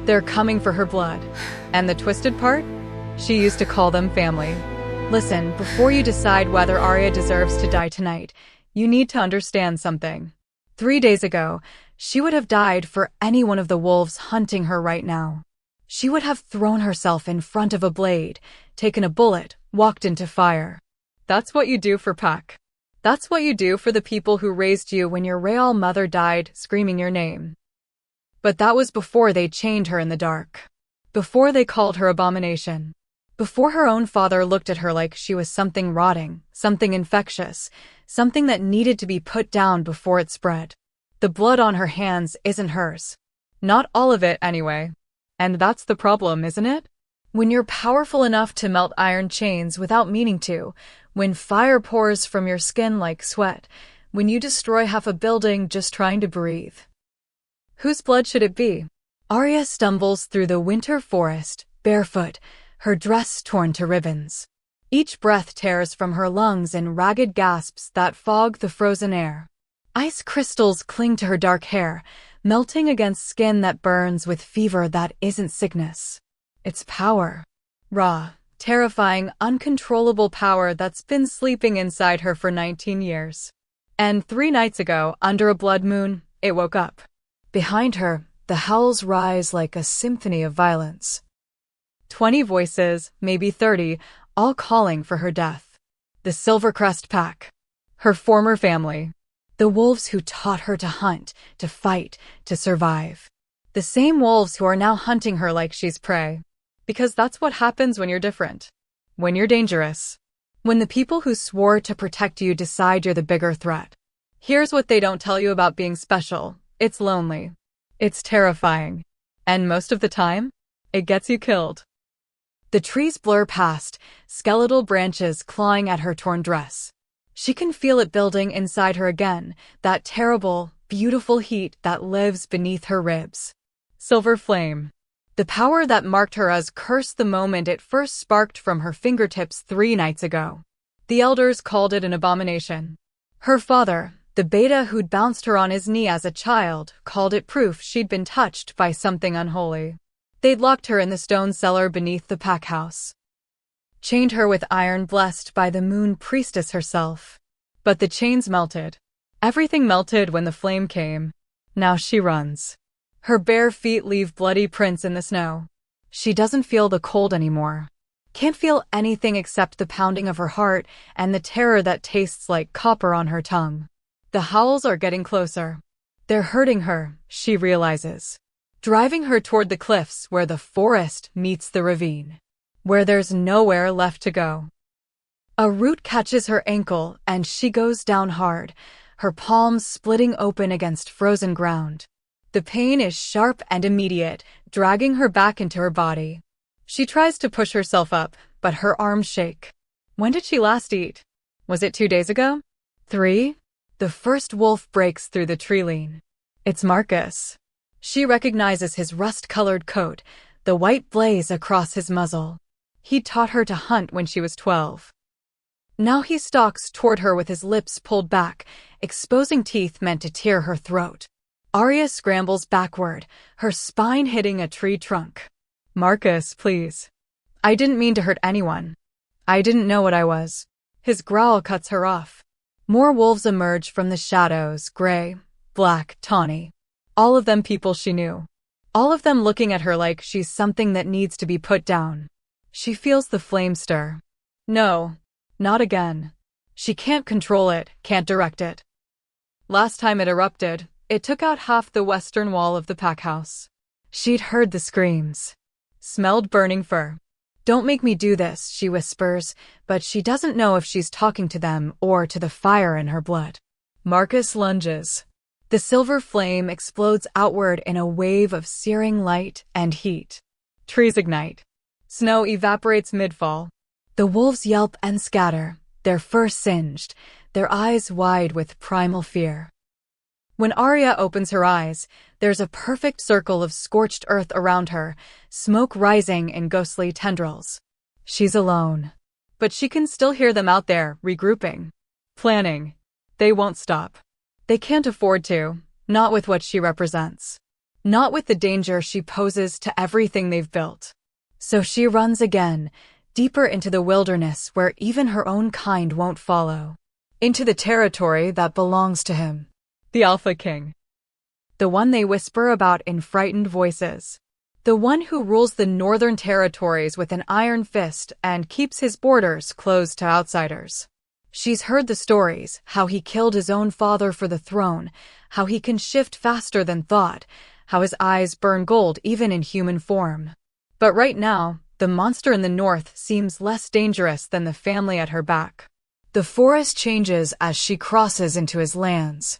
They're coming for her blood. And the twisted part? She used to call them family. Listen, before you decide whether Arya deserves to die tonight, you need to understand something. 3 days ago, she would have died for any one of the wolves hunting her right now. She would have thrown herself in front of a blade, taken a bullet, walked into fire. That's what you do for Puck. That's what you do for the people who raised you when your real mother died screaming your name. But that was before they chained her in the dark. Before they called her abomination. Before her own father looked at her like she was something rotting, something infectious, something that needed to be put down before it spread. The blood on her hands isn't hers. Not all of it, anyway. And that's the problem, isn't it? When you're powerful enough to melt iron chains without meaning to, when fire pours from your skin like sweat, when you destroy half a building just trying to breathe. Whose blood should it be? Arya stumbles through the winter forest, barefoot, her dress torn to ribbons. Each breath tears from her lungs in ragged gasps that fog the frozen air. Ice crystals cling to her dark hair, melting against skin that burns with fever that isn't sickness. It's power. Raw, terrifying, uncontrollable power that's been sleeping inside her for 19 years. And 3 nights ago, under a blood moon, it woke up. Behind her, the howls rise like a symphony of violence. 20 voices, maybe 30, all calling for her death. The Silvercrest Pack. Her former family. The wolves who taught her to hunt, to fight, to survive. The same wolves who are now hunting her like she's prey. Because that's what happens when you're different. When you're dangerous. When the people who swore to protect you decide you're the bigger threat. Here's what they don't tell you about being special. It's lonely. It's terrifying. And most of the time, it gets you killed. The trees blur past, skeletal branches clawing at her torn dress. She can feel it building inside her again, that terrible, beautiful heat that lives beneath her ribs. Silver flame. The power that marked her as cursed the moment it first sparked from her fingertips 3 nights ago. The elders called it an abomination. Her father, the beta who'd bounced her on his knee as a child, called it proof she'd been touched by something unholy. They'd locked her in the stone cellar beneath the pack house. Chained her with iron blessed by the moon priestess herself. But the chains melted. Everything melted when the flame came. Now she runs. Her bare feet leave bloody prints in the snow. She doesn't feel the cold anymore. Can't feel anything except the pounding of her heart and the terror that tastes like copper on her tongue. The howls are getting closer. They're hurting her, she realizes. Driving her toward the cliffs where the forest meets the ravine. Where there's nowhere left to go. A root catches her ankle and she goes down hard, her palms splitting open against frozen ground. The pain is sharp and immediate, dragging her back into her body. She tries to push herself up, but her arms shake. When did she last eat? Was it 2 days ago? 3? The first wolf breaks through the tree line. It's Marcus. She recognizes his rust-colored coat, the white blaze across his muzzle. He taught her to hunt when she was 12. Now he stalks toward her with his lips pulled back, exposing teeth meant to tear her throat. Arya scrambles backward, her spine hitting a tree trunk. Marcus, please. I didn't mean to hurt anyone. I didn't know what I was. His growl cuts her off. More wolves emerge from the shadows, gray, black, tawny. All of them people she knew. All of them looking at her like she's something that needs to be put down. She feels the flame stir. No, not again. She can't control it, can't direct it. Last time it erupted, it took out half the western wall of the pack house. She'd heard the screams. Smelled burning fur. Don't make me do this, she whispers, but she doesn't know if she's talking to them or to the fire in her blood. Marcus lunges. The silver flame explodes outward in a wave of searing light and heat. Trees ignite. Snow evaporates mid-fall. The wolves yelp and scatter, their fur singed, their eyes wide with primal fear. When Arya opens her eyes, there's a perfect circle of scorched earth around her, smoke rising in ghostly tendrils. She's alone. But she can still hear them out there, regrouping. Planning. They won't stop. They can't afford to, not with what she represents. Not with the danger she poses to everything they've built. So she runs again, deeper into the wilderness where even her own kind won't follow. Into the territory that belongs to him. The Alpha King. The one they whisper about in frightened voices. The one who rules the northern territories with an iron fist and keeps his borders closed to outsiders. She's heard the stories, how he killed his own father for the throne, how he can shift faster than thought, how his eyes burn gold even in human form. But right now, the monster in the north seems less dangerous than the family at her back. The forest changes as she crosses into his lands.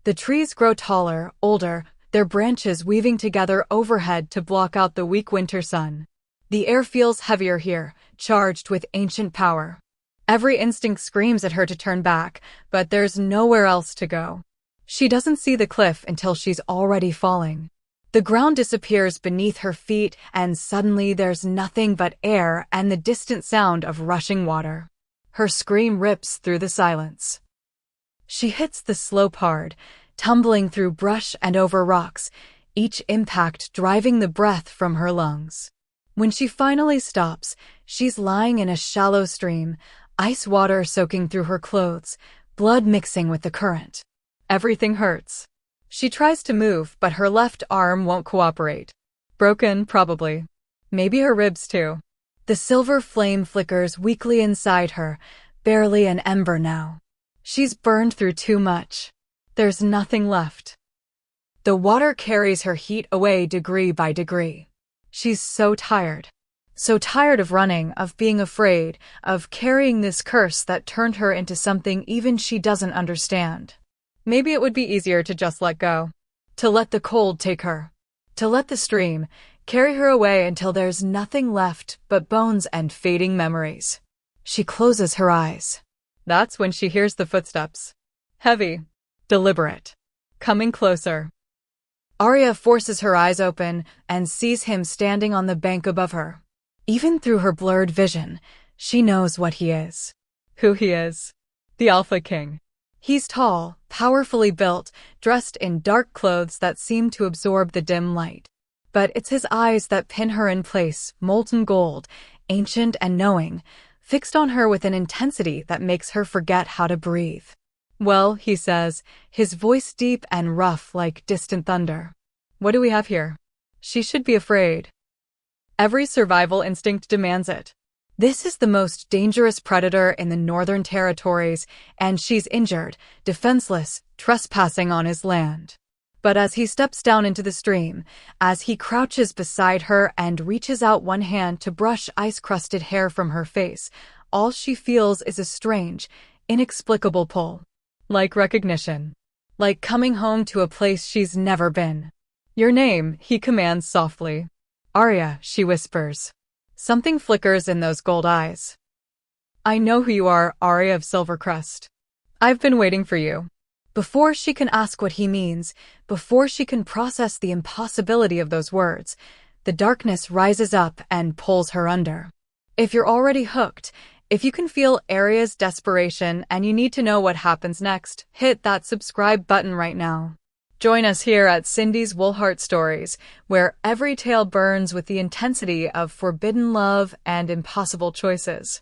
The trees grow taller, older, their branches weaving together overhead to block out the weak winter sun. The air feels heavier here, charged with ancient power. Every instinct screams at her to turn back, but there's nowhere else to go. She doesn't see the cliff until she's already falling. The ground disappears beneath her feet, and suddenly there's nothing but air and the distant sound of rushing water. Her scream rips through the silence. She hits the slope hard, tumbling through brush and over rocks, each impact driving the breath from her lungs. When she finally stops, she's lying in a shallow stream, ice water soaking through her clothes, blood mixing with the current. Everything hurts. She tries to move, but her left arm won't cooperate. Broken, probably. Maybe her ribs too. The silver flame flickers weakly inside her, barely an ember now. She's burned through too much. There's nothing left. The water carries her heat away degree by degree. She's so tired. So tired of running, of being afraid, of carrying this curse that turned her into something even she doesn't understand. Maybe it would be easier to just let go. To let the cold take her. To let the stream carry her away until there's nothing left but bones and fading memories. She closes her eyes. That's when she hears the footsteps. Heavy. Deliberate. Coming closer. Arya forces her eyes open and sees him standing on the bank above her. Even through her blurred vision, she knows what he is. Who he is. The Alpha King. He's tall, powerfully built, dressed in dark clothes that seem to absorb the dim light. But it's his eyes that pin her in place, molten gold, ancient and knowing, fixed on her with an intensity that makes her forget how to breathe. Well, he says, his voice deep and rough like distant thunder. What do we have here? She should be afraid. Every survival instinct demands it. This is the most dangerous predator in the Northern Territories, and she's injured, defenseless, trespassing on his land. But as he steps down into the stream, as he crouches beside her and reaches out one hand to brush ice-crusted hair from her face, all she feels is a strange, inexplicable pull. Like recognition. Like coming home to a place she's never been. Your name, he commands softly. Arya, she whispers. Something flickers in those gold eyes. I know who you are, Arya of Silvercrest. I've been waiting for you. Before she can ask what he means, before she can process the impossibility of those words, the darkness rises up and pulls her under. If you're already hooked, if you can feel Arya's desperation and you need to know what happens next, hit that subscribe button right now. Join us here at Cindy's Wolfheart Stories, where every tale burns with the intensity of forbidden love and impossible choices.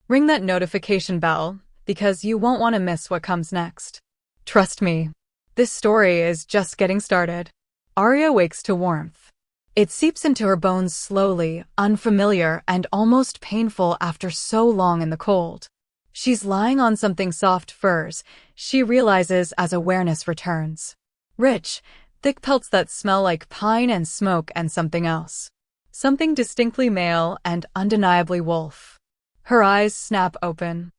Ring that notification bell, because you won't want to miss what comes next. Trust me, this story is just getting started. Arya wakes to warmth. It seeps into her bones slowly, unfamiliar and almost painful after so long in the cold. She's lying on something soft furs, she realizes as awareness returns. Rich, thick pelts that smell like pine and smoke and something else. Something distinctly male and undeniably wolf. Her eyes snap open.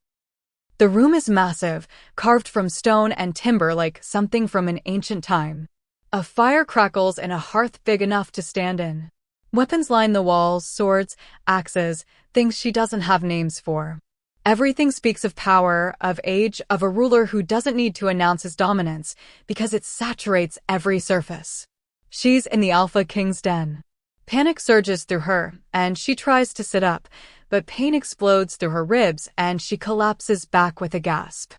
The room is massive, carved from stone and timber like something from an ancient time. A fire crackles in a hearth big enough to stand in. Weapons line the walls, swords, axes, things she doesn't have names for. Everything speaks of power, of age, of a ruler who doesn't need to announce his dominance, because it saturates every surface. She's in the Alpha King's den. Panic surges through her, and she tries to sit up, but pain explodes through her ribs and she collapses back with a gasp.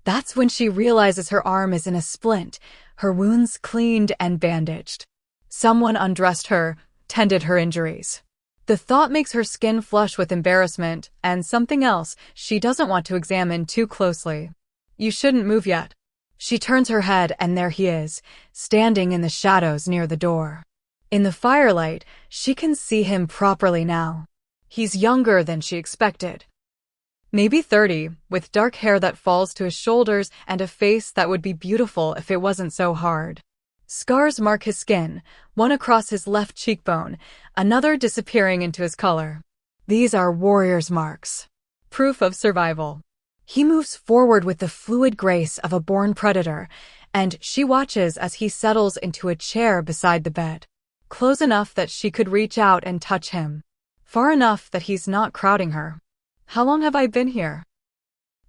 That's when she realizes her arm is in a splint, her wounds cleaned and bandaged. Someone undressed her, tended her injuries. The thought makes her skin flush with embarrassment and something else she doesn't want to examine too closely. You shouldn't move yet. She turns her head and there he is, standing in the shadows near the door. In the firelight, she can see him properly now. He's younger than she expected. Maybe 30, with dark hair that falls to his shoulders and a face that would be beautiful if it wasn't so hard. Scars mark his skin, one across his left cheekbone, another disappearing into his color. These are warrior's marks. Proof of survival. He moves forward with the fluid grace of a born predator, and she watches as he settles into a chair beside the bed. Close enough that she could reach out and touch him. Far enough that he's not crowding her. How long have I been here?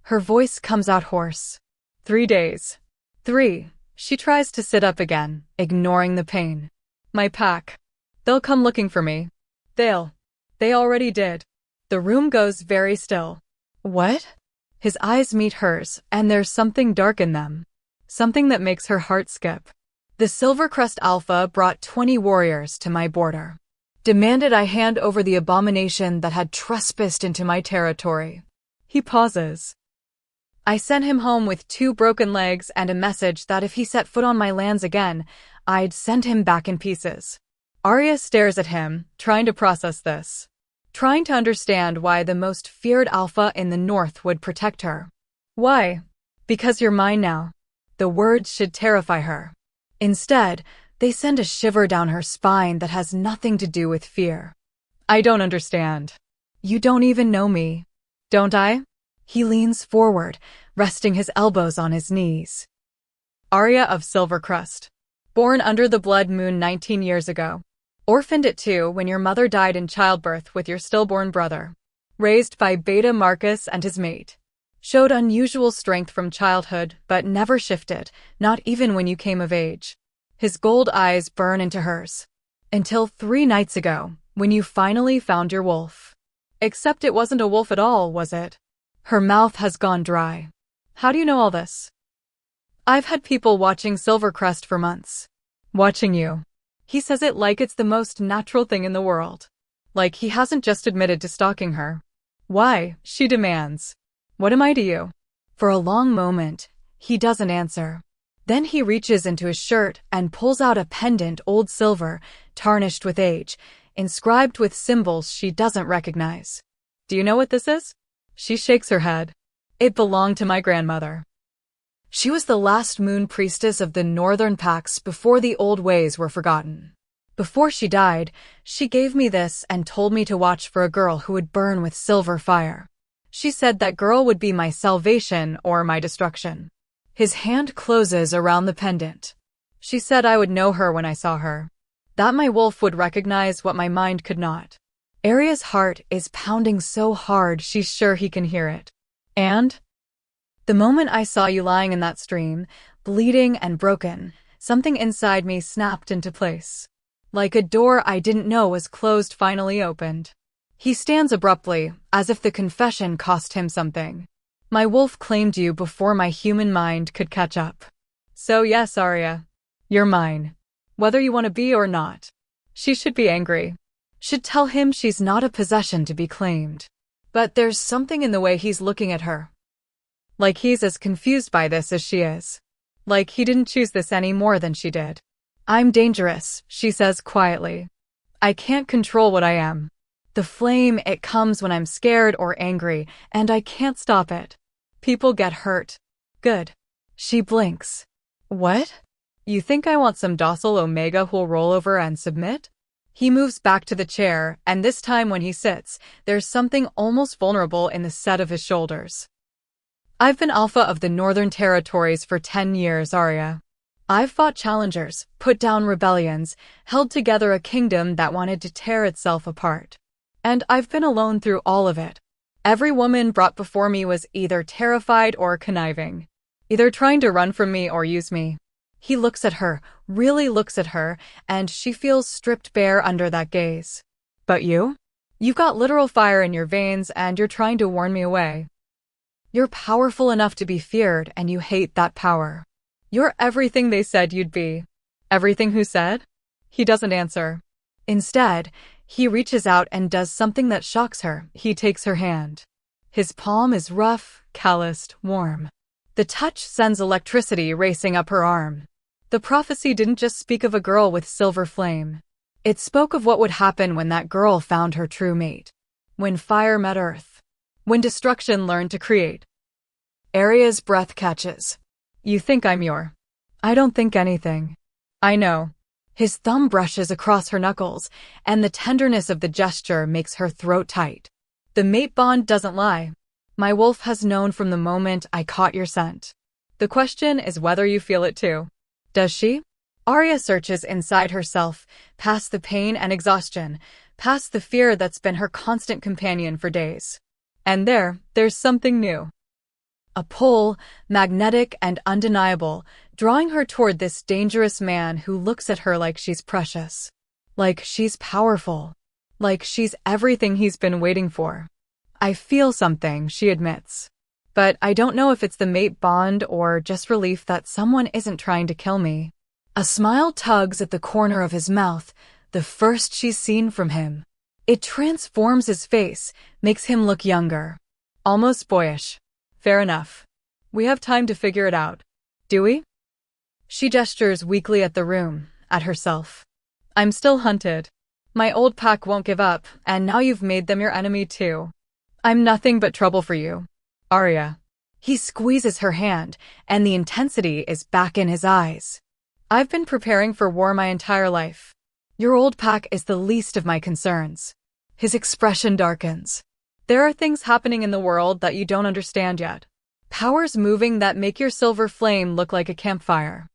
Her voice comes out hoarse. 3 days. 3. She tries to sit up again, ignoring the pain. My pack. They'll come looking for me. They already did. The room goes very still. What? His eyes meet hers, and there's something dark in them. Something that makes her heart skip. The Silvercrest Alpha brought 20 warriors to my border. Demanded I hand over the abomination that had trespassed into my territory. He pauses. I sent him home with 2 broken legs and a message that if he set foot on my lands again, I'd send him back in pieces. Arya stares at him, trying to process this. Trying to understand why the most feared alpha in the north would protect her. Why? Because you're mine now. The words should terrify her. Instead, they send a shiver down her spine that has nothing to do with fear. I don't understand. You don't even know me. Don't I? He leans forward, resting his elbows on his knees. Arya of Silvercrest. Born under the blood moon 19 years ago. Orphaned at 2 when your mother died in childbirth with your stillborn brother. Raised by Beta Marcus and his mate. Showed unusual strength from childhood, but never shifted, not even when you came of age. His gold eyes burn into hers. Until 3 nights ago, when you finally found your wolf. Except it wasn't a wolf at all, was it? Her mouth has gone dry. How do you know all this? I've had people watching Silvercrest for months. Watching you. He says it like it's the most natural thing in the world. Like he hasn't just admitted to stalking her. Why? She demands. What am I to you? For a long moment, he doesn't answer. Then he reaches into his shirt and pulls out a pendant, old silver, tarnished with age, inscribed with symbols she doesn't recognize. Do you know what this is? She shakes her head. It belonged to my grandmother. She was the last moon priestess of the northern pacts before the old ways were forgotten. Before she died, she gave me this and told me to watch for a girl who would burn with silver fire. She said that girl would be my salvation or my destruction. His hand closes around the pendant. She said I would know her when I saw her. That my wolf would recognize what my mind could not. Arya's heart is pounding so hard she's sure he can hear it. And? The moment I saw you lying in that stream, bleeding and broken, something inside me snapped into place. Like a door I didn't know was closed finally opened. He stands abruptly, as if the confession cost him something. My wolf claimed you before my human mind could catch up. So yes, Arya. You're mine. Whether you want to be or not. She should be angry. Should tell him she's not a possession to be claimed. But there's something in the way he's looking at her. Like he's as confused by this as she is. Like he didn't choose this any more than she did. I'm dangerous, she says quietly. I can't control what I am. The flame, it comes when I'm scared or angry, and I can't stop it. People get hurt. Good. She blinks. What? You think I want some docile Omega who'll roll over and submit? He moves back to the chair, and this time when he sits, there's something almost vulnerable in the set of his shoulders. I've been Alpha of the Northern Territories for 10 years, Arya. I've fought challengers, put down rebellions, held together a kingdom that wanted to tear itself apart. And I've been alone through all of it. Every woman brought before me was either terrified or conniving. Either trying to run from me or use me. He looks at her, really looks at her, and she feels stripped bare under that gaze. But you? You've got literal fire in your veins and you're trying to warn me away. You're powerful enough to be feared and you hate that power. You're everything they said you'd be. Everything who said? He doesn't answer. Instead, he reaches out and does something that shocks her. He takes her hand. His palm is rough, calloused, warm. The touch sends electricity racing up her arm. The prophecy didn't just speak of a girl with silver flame. It spoke of what would happen when that girl found her true mate. When fire met earth. When destruction learned to create. Arya's breath catches. You think I'm your... I don't think anything. I know. His thumb brushes across her knuckles, and the tenderness of the gesture makes her throat tight. The mate bond doesn't lie. My wolf has known from the moment I caught your scent. The question is whether you feel it too. Does she? Arya searches inside herself, past the pain and exhaustion, past the fear that's been her constant companion for days. And there's something new. A pull, magnetic and undeniable, drawing her toward this dangerous man who looks at her like she's precious. Like she's powerful. Like she's everything he's been waiting for. I feel something, she admits. But I don't know if it's the mate bond or just relief that someone isn't trying to kill me. A smile tugs at the corner of his mouth, the first she's seen from him. It transforms his face, makes him look younger. Almost boyish. Fair enough. We have time to figure it out. Do we? She gestures weakly at the room, at herself. I'm still hunted. My old pack won't give up, and now you've made them your enemy too. I'm nothing but trouble for you. Arya. He squeezes her hand, and the intensity is back in his eyes. I've been preparing for war my entire life. Your old pack is the least of my concerns. His expression darkens. There are things happening in the world that you don't understand yet. Powers moving that make your silver flame look like a campfire.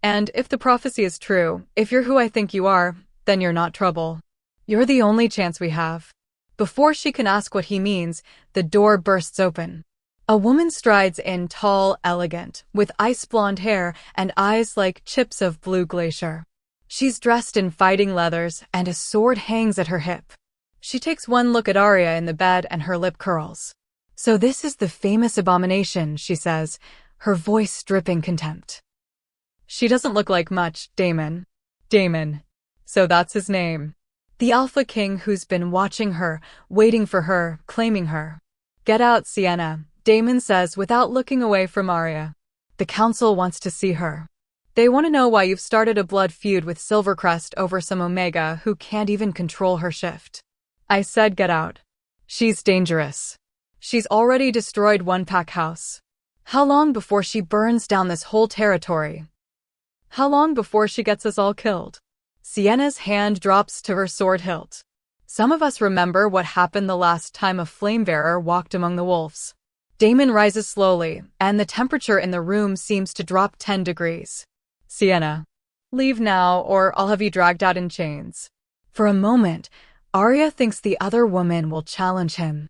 And if the prophecy is true, if you're who I think you are, then you're not trouble. You're the only chance we have. Before she can ask what he means, the door bursts open. A woman strides in, tall, elegant, with ice-blonde hair and eyes like chips of blue glacier. She's dressed in fighting leathers, and a sword hangs at her hip. She takes one look at Arya in the bed and her lip curls. So this is the famous abomination, she says, her voice dripping contempt. She doesn't look like much, Daemon. Daemon. So that's his name. The Alpha King who's been watching her, waiting for her, claiming her. Get out, Sienna, Daemon says without looking away from Arya. The council wants to see her. They want to know why you've started a blood feud with Silvercrest over some Omega who can't even control her shift. I said get out. She's dangerous. She's already destroyed one pack house. How long before she burns down this whole territory? How long before she gets us all killed? Sienna's hand drops to her sword hilt. Some of us remember what happened the last time a flamebearer walked among the wolves. Daemon rises slowly, and the temperature in the room seems to drop 10 degrees. Sienna, leave now or I'll have you dragged out in chains. For a moment, Arya thinks the other woman will challenge him.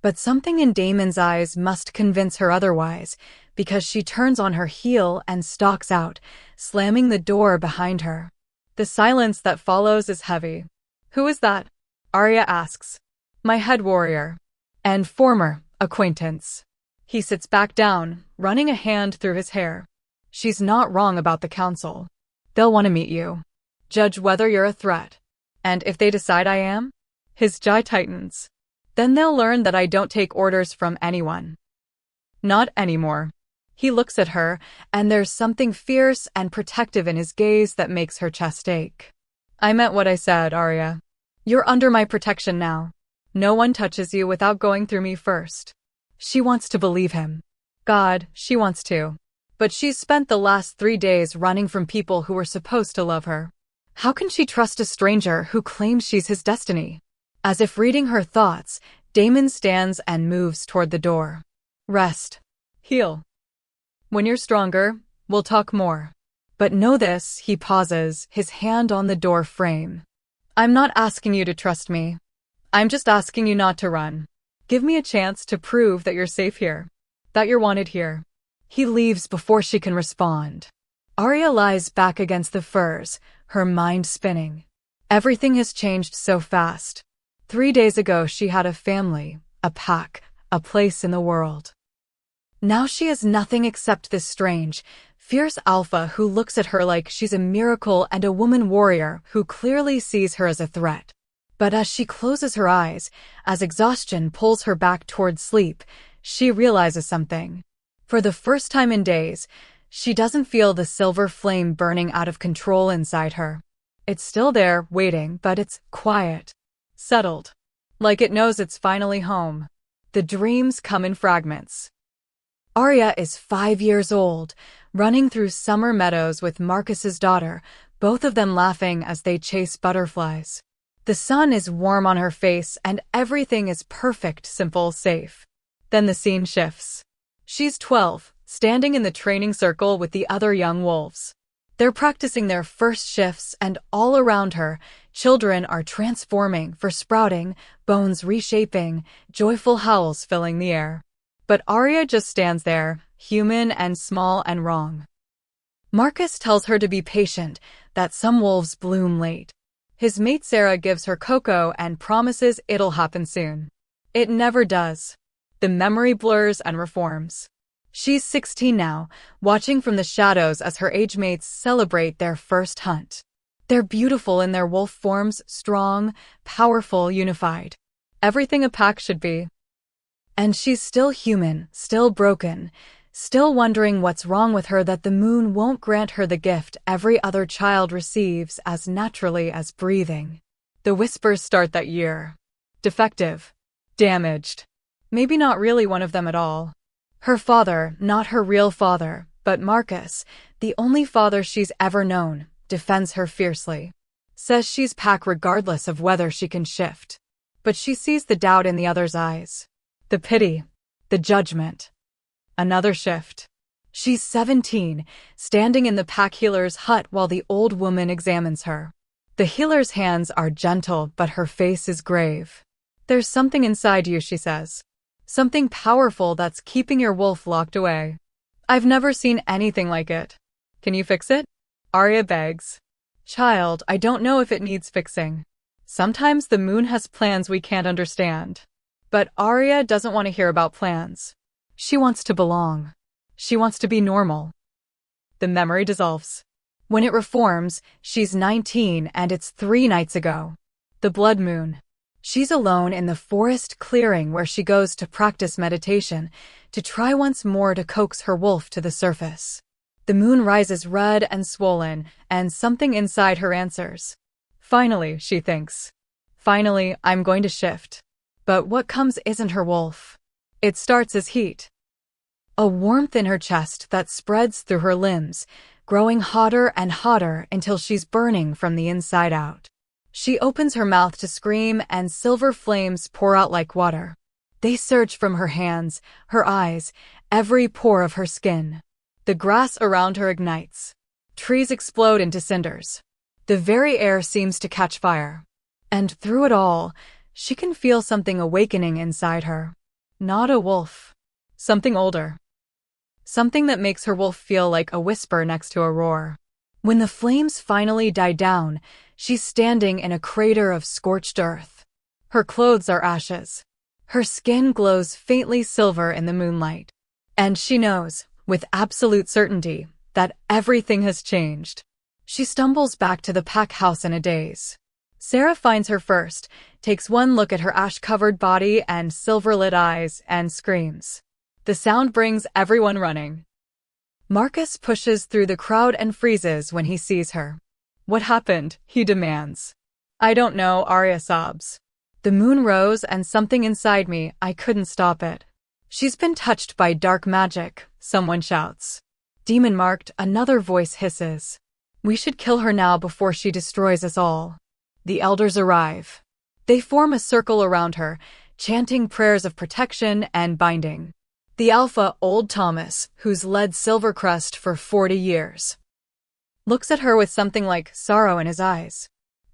But something in Daemon's eyes must convince her otherwise, because she turns on her heel and stalks out, slamming the door behind her. The silence that follows is heavy. Who is that? Arya asks. My head warrior. And former acquaintance. He sits back down, running a hand through his hair. She's not wrong about the council. They'll want to meet you. Judge whether you're a threat. And if they decide I am? His jaw tightens. Then they'll learn that I don't take orders from anyone. Not anymore. He looks at her, and there's something fierce and protective in his gaze that makes her chest ache. I meant what I said, Arya. You're under my protection now. No one touches you without going through me first. She wants to believe him. God, she wants to. But she's spent the last 3 days running from people who were supposed to love her. How can she trust a stranger who claims she's his destiny? As if reading her thoughts, Daemon stands and moves toward the door. Rest. Heal. When you're stronger, we'll talk more. But know this, he pauses, his hand on the door frame. I'm not asking you to trust me. I'm just asking you not to run. Give me a chance to prove that you're safe here. That you're wanted here. He leaves before she can respond. Arya lies back against the furs, her mind spinning. Everything has changed so fast. 3 days ago she had a family, a pack, a place in the world. Now she has nothing except this strange, Fierce alpha who looks at her like she's a miracle and a woman warrior who clearly sees her as a threat. But as she closes her eyes, as exhaustion pulls her back towards sleep, she realizes something. For the first time in days, she doesn't feel the silver flame burning out of control inside her. It's still there, waiting, but it's quiet. Settled. Like it knows it's finally home. The dreams come in fragments. Arya is 5 years old, running through summer meadows with Marcus's daughter, both of them laughing as they chase butterflies. The sun is warm on her face and everything is perfect, simple, safe. Then the scene shifts. She's 12, standing in the training circle with the other young wolves. They're practicing their first shifts and all around her, children are transforming for sprouting, bones reshaping, joyful howls filling the air. But Arya just stands there, human and small and wrong. Marcus tells her to be patient, that some wolves bloom late. His mate Sarah gives her cocoa and promises it'll happen soon. It never does. The memory blurs and reforms. She's 16 now, watching from the shadows as her age mates celebrate their first hunt. They're beautiful in their wolf forms, strong, powerful, unified. Everything a pack should be. And she's still human, still broken, still wondering what's wrong with her that the moon won't grant her the gift every other child receives as naturally as breathing. The whispers start that year. Defective. Damaged. Maybe not really one of them at all. Her father, not her real father, but Marcus, the only father she's ever known, defends her fiercely. Says she's pack regardless of whether she can shift. But she sees the doubt in the other's eyes. The pity. The judgment. Another shift. She's 17, standing in the pack healer's hut while the old woman examines her. The healer's hands are gentle, but her face is grave. There's something inside you, she says. Something powerful that's keeping your wolf locked away. I've never seen anything like it. Can you fix it? Arya begs. Child, I don't know if it needs fixing. Sometimes the moon has plans we can't understand. But Arya doesn't want to hear about plans. She wants to belong. She wants to be normal. The memory dissolves. When it reforms, she's 19 and it's 3 nights ago. The blood moon. She's alone in the forest clearing where she goes to practice meditation, to try once more to coax her wolf to the surface. The moon rises red and swollen, and something inside her answers. Finally, she thinks. Finally, I'm going to shift. But what comes isn't her wolf. It starts as heat. A warmth in her chest that spreads through her limbs, growing hotter and hotter until she's burning from the inside out. She opens her mouth to scream and silver flames pour out like water. They surge from her hands, her eyes, every pore of her skin. The grass around her ignites. Trees explode into cinders. The very air seems to catch fire. And through it all, she can feel something awakening inside her. Not a wolf. Something older. Something that makes her wolf feel like a whisper next to a roar. When the flames finally die down, she's standing in a crater of scorched earth. Her clothes are ashes. Her skin glows faintly silver in the moonlight. And she knows, with absolute certainty, that everything has changed. She stumbles back to the pack house in a daze. Sarah finds her first, takes one look at her ash-covered body and silver-lit eyes, and screams. The sound brings everyone running. Marcus pushes through the crowd and freezes when he sees her. What happened? He demands. I don't know, Arya sobs. The moon rose and something inside me, I couldn't stop it. She's been touched by dark magic, someone shouts. Demon marked, another voice hisses. We should kill her now before she destroys us all. The elders arrive. They form a circle around her, chanting prayers of protection and binding. The alpha, old Thomas, who's led Silvercrest for 40 years, looks at her with something like sorrow in his eyes.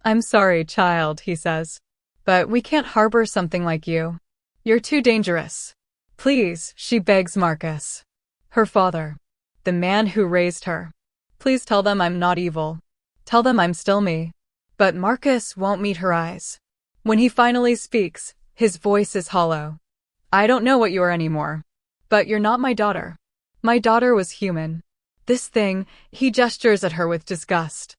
I'm sorry, child, he says. But we can't harbor something like you. You're too dangerous. Please, she begs Marcus. Her father. The man who raised her. Please tell them I'm not evil. Tell them I'm still me. But Marcus won't meet her eyes. When he finally speaks, his voice is hollow. I don't know what you are anymore. But you're not my daughter. My daughter was human. This thing, he gestures at her with disgust.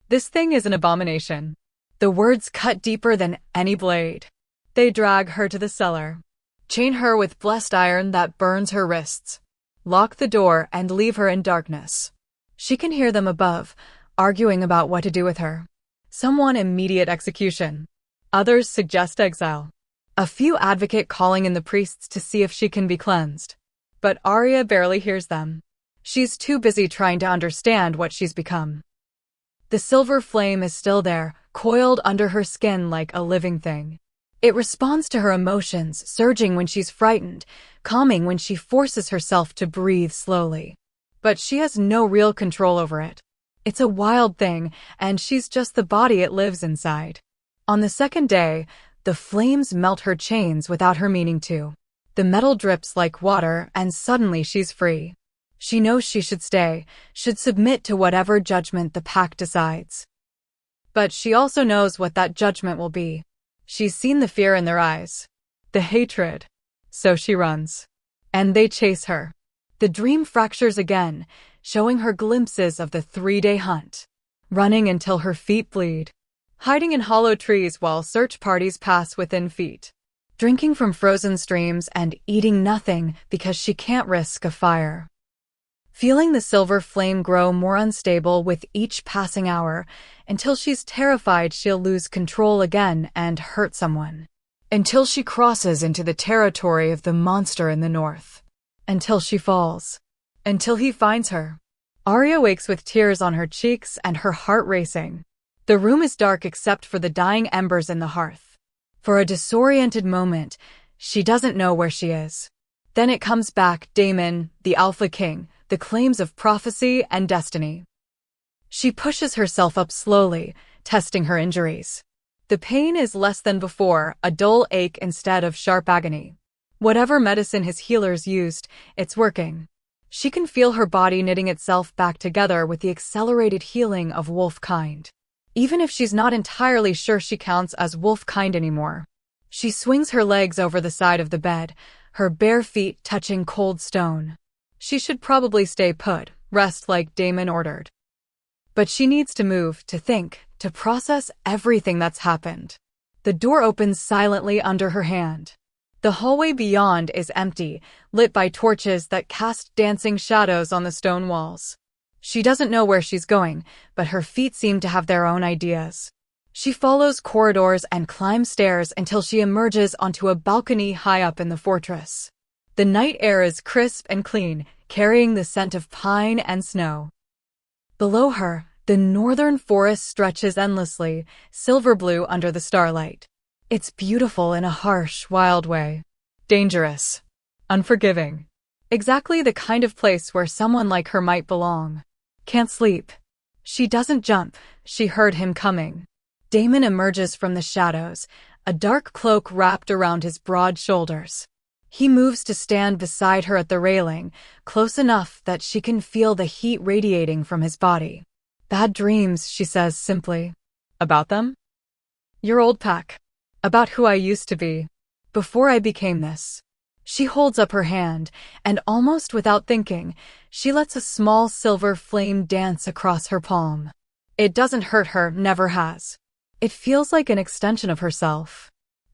This thing is an abomination. The words cut deeper than any blade. They drag her to the cellar, chain her with blessed iron that burns her wrists, lock the door and leave her in darkness. She can hear them above, arguing about what to do with her. Some want immediate execution. Others suggest exile. A few advocate calling in the priests to see if she can be cleansed. But Arya barely hears them. She's too busy trying to understand what she's become. The silver flame is still there, coiled under her skin like a living thing. It responds to her emotions, surging when she's frightened, calming when she forces herself to breathe slowly. But she has no real control over it. It's a wild thing, and she's just the body it lives inside. On the second day, the flames melt her chains without her meaning to. The metal drips like water, and suddenly she's free. She knows she should stay, should submit to whatever judgment the pack decides. But she also knows what that judgment will be. She's seen the fear in their eyes, the hatred. So she runs. And they chase her. The dream fractures again, showing her glimpses of the 3-day hunt. Running until her feet bleed. Hiding in hollow trees while search parties pass within feet. Drinking from frozen streams and eating nothing because she can't risk a fire. Feeling the silver flame grow more unstable with each passing hour, until she's terrified she'll lose control again and hurt someone. Until she crosses into the territory of the monster in the north. Until she falls. Until he finds her. Arya wakes with tears on her cheeks and her heart racing. The room is dark except for the dying embers in the hearth. For a disoriented moment, she doesn't know where she is. Then it comes back, Daemon, the Alpha King, the claims of prophecy and destiny. She pushes herself up slowly, testing her injuries. The pain is less than before, a dull ache instead of sharp agony. Whatever medicine his healers used, it's working. She can feel her body knitting itself back together with the accelerated healing of wolf kind. Even if she's not entirely sure she counts as wolf kind anymore. She swings her legs over the side of the bed, her bare feet touching cold stone. She should probably stay put, rest like Daemon ordered. But she needs to move, to think, to process everything that's happened. The door opens silently under her hand. The hallway beyond is empty, lit by torches that cast dancing shadows on the stone walls. She doesn't know where she's going, but her feet seem to have their own ideas. She follows corridors and climbs stairs until she emerges onto a balcony high up in the fortress. The night air is crisp and clean, carrying the scent of pine and snow. Below her, the northern forest stretches endlessly, silver blue under the starlight. It's beautiful in a harsh, wild way. Dangerous. Unforgiving. Exactly the kind of place where someone like her might belong. Can't sleep. She doesn't jump. She heard him coming. Daemon emerges from the shadows, a dark cloak wrapped around his broad shoulders. He moves to stand beside her at the railing, close enough that she can feel the heat radiating from his body. Bad dreams, she says simply. About them? Your old pack. About who I used to be. Before I became this. She holds up her hand, and almost without thinking, she lets a small silver flame dance across her palm. It doesn't hurt her, never has. It feels like an extension of herself.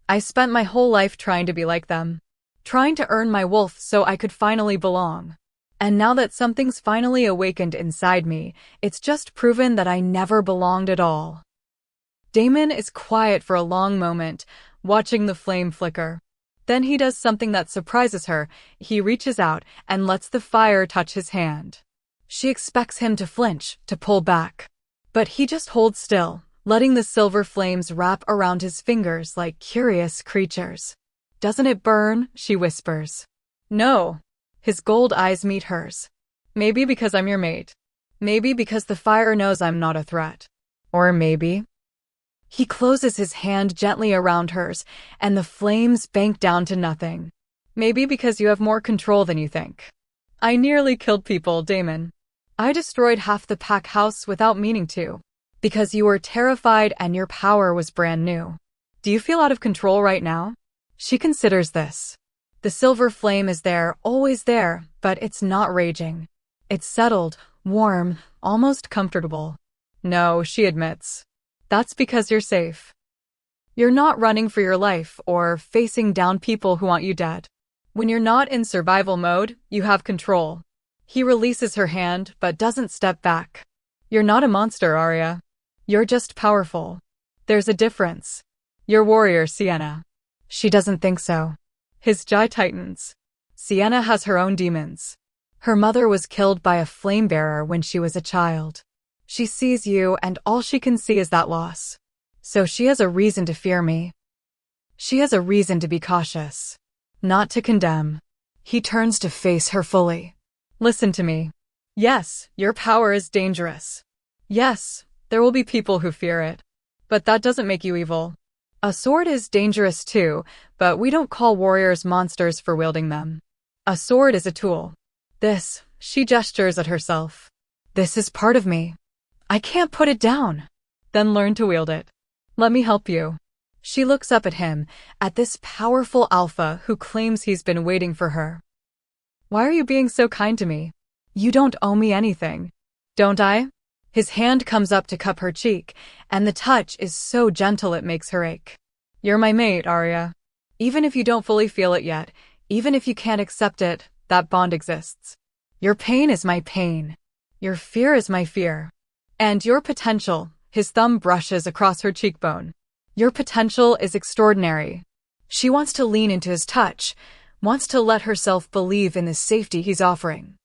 I spent my whole life trying to be like them. Trying to earn my wolf so I could finally belong. And now that something's finally awakened inside me, it's just proven that I never belonged at all. Daemon is quiet for a long moment, watching the flame flicker. Then he does something that surprises her. He reaches out and lets the fire touch his hand. She expects him to flinch, to pull back. But he just holds still, letting the silver flames wrap around his fingers like curious creatures. Doesn't it burn? She whispers. No. His gold eyes meet hers. Maybe because I'm your mate. Maybe because the fire knows I'm not a threat. Or maybe... He closes his hand gently around hers, and the flames bank down to nothing. Maybe because you have more control than you think. I nearly killed people, Daemon. I destroyed half the pack house without meaning to. Because you were terrified and your power was brand new. Do you feel out of control right now? She considers this. The silver flame is there, always there, but it's not raging. It's settled, warm, almost comfortable. No, she admits. That's because you're safe. You're not running for your life or facing down people who want you dead. When you're not in survival mode, you have control. He releases her hand but doesn't step back. You're not a monster, Arya. You're just powerful. There's a difference. You're warrior, Sienna. She doesn't think so. His jaw tightens. Sienna has her own demons. Her mother was killed by a flame-bearer when she was a child. She sees you and all she can see is that loss. So she has a reason to fear me. She has a reason to be cautious. Not to condemn. He turns to face her fully. Listen to me. Yes, your power is dangerous. Yes, there will be people who fear it. But that doesn't make you evil. A sword is dangerous too, but we don't call warriors monsters for wielding them. A sword is a tool. This, she gestures at herself. This is part of me. I can't put it down. Then learn to wield it. Let me help you. She looks up at him, at this powerful alpha who claims he's been waiting for her. Why are you being so kind to me? You don't owe me anything. Don't I? His hand comes up to cup her cheek, and the touch is so gentle it makes her ache. You're my mate, Arya. Even if you don't fully feel it yet, even if you can't accept it, that bond exists. Your pain is my pain. Your fear is my fear. And your potential, his thumb brushes across her cheekbone. Your potential is extraordinary. She wants to lean into his touch, wants to let herself believe in the safety he's offering.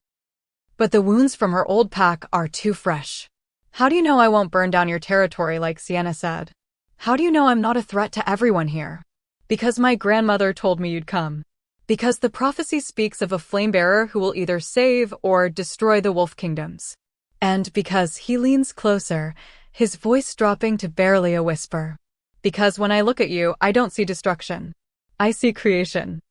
But the wounds from her old pack are too fresh. How do you know I won't burn down your territory like Sienna said? How do you know I'm not a threat to everyone here? Because my grandmother told me you'd come. Because the prophecy speaks of a flame-bearer who will either save or destroy the wolf kingdoms. And because he leans closer, his voice dropping to barely a whisper. Because when I look at you, I don't see destruction. I see creation.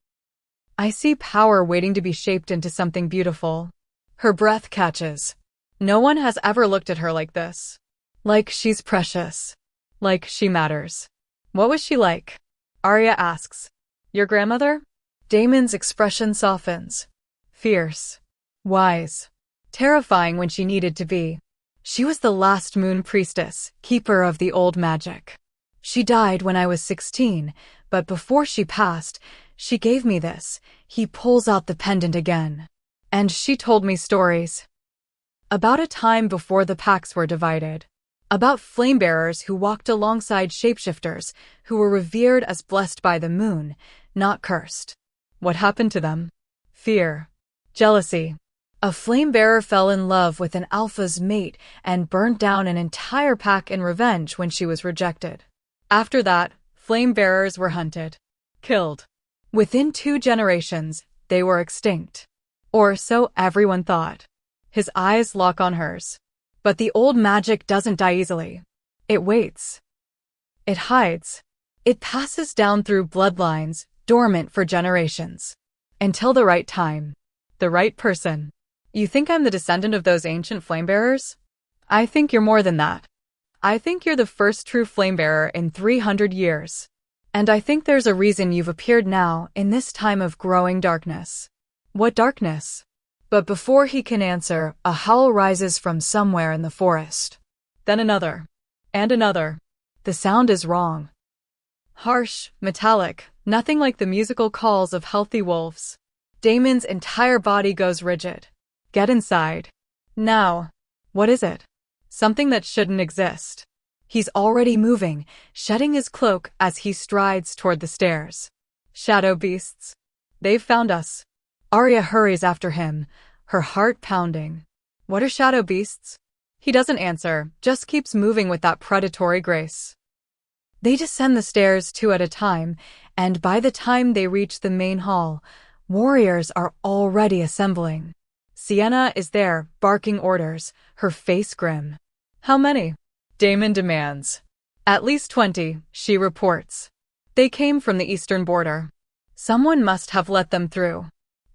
I see power waiting to be shaped into something beautiful. Her breath catches. No one has ever looked at her like this. Like she's precious. Like she matters. What was she like? Arya asks. Your grandmother? Damon's expression softens. Fierce. Wise. Terrifying when she needed to be. She was the last moon priestess, keeper of the old magic. She died when I was 16, but before she passed, she gave me this. He pulls out the pendant again. And she told me stories. About a time before the packs were divided. About flame-bearers who walked alongside shapeshifters, who were revered as blessed by the moon, not cursed. What happened to them? Fear. Jealousy. A flame-bearer fell in love with an alpha's mate and burned down an entire pack in revenge when she was rejected. After that, flame-bearers were hunted. Killed. Within 2 generations, they were extinct. Or so everyone thought. His eyes lock on hers. But the old magic doesn't die easily. It waits. It hides. It passes down through bloodlines, dormant for generations. Until the right time. The right person. You think I'm the descendant of those ancient flamebearers? I think you're more than that. I think you're the first true flamebearer in 300 years. And I think there's a reason you've appeared now in this time of growing darkness. What darkness? But before he can answer, a howl rises from somewhere in the forest. Then another. And another. The sound is wrong. Harsh, metallic, nothing like the musical calls of healthy wolves. Damon's entire body goes rigid. Get inside. Now. What is it? Something that shouldn't exist. He's already moving, shedding his cloak as he strides toward the stairs. Shadow beasts. They've found us. Arya hurries after him, her heart pounding. What are shadow beasts? He doesn't answer, just keeps moving with that predatory grace. They descend the stairs 2 at a time, and by the time they reach the main hall, warriors are already assembling. Sienna is there, barking orders, her face grim. How many? Damon demands. At least 20, she reports. They came from the eastern border. Someone must have let them through.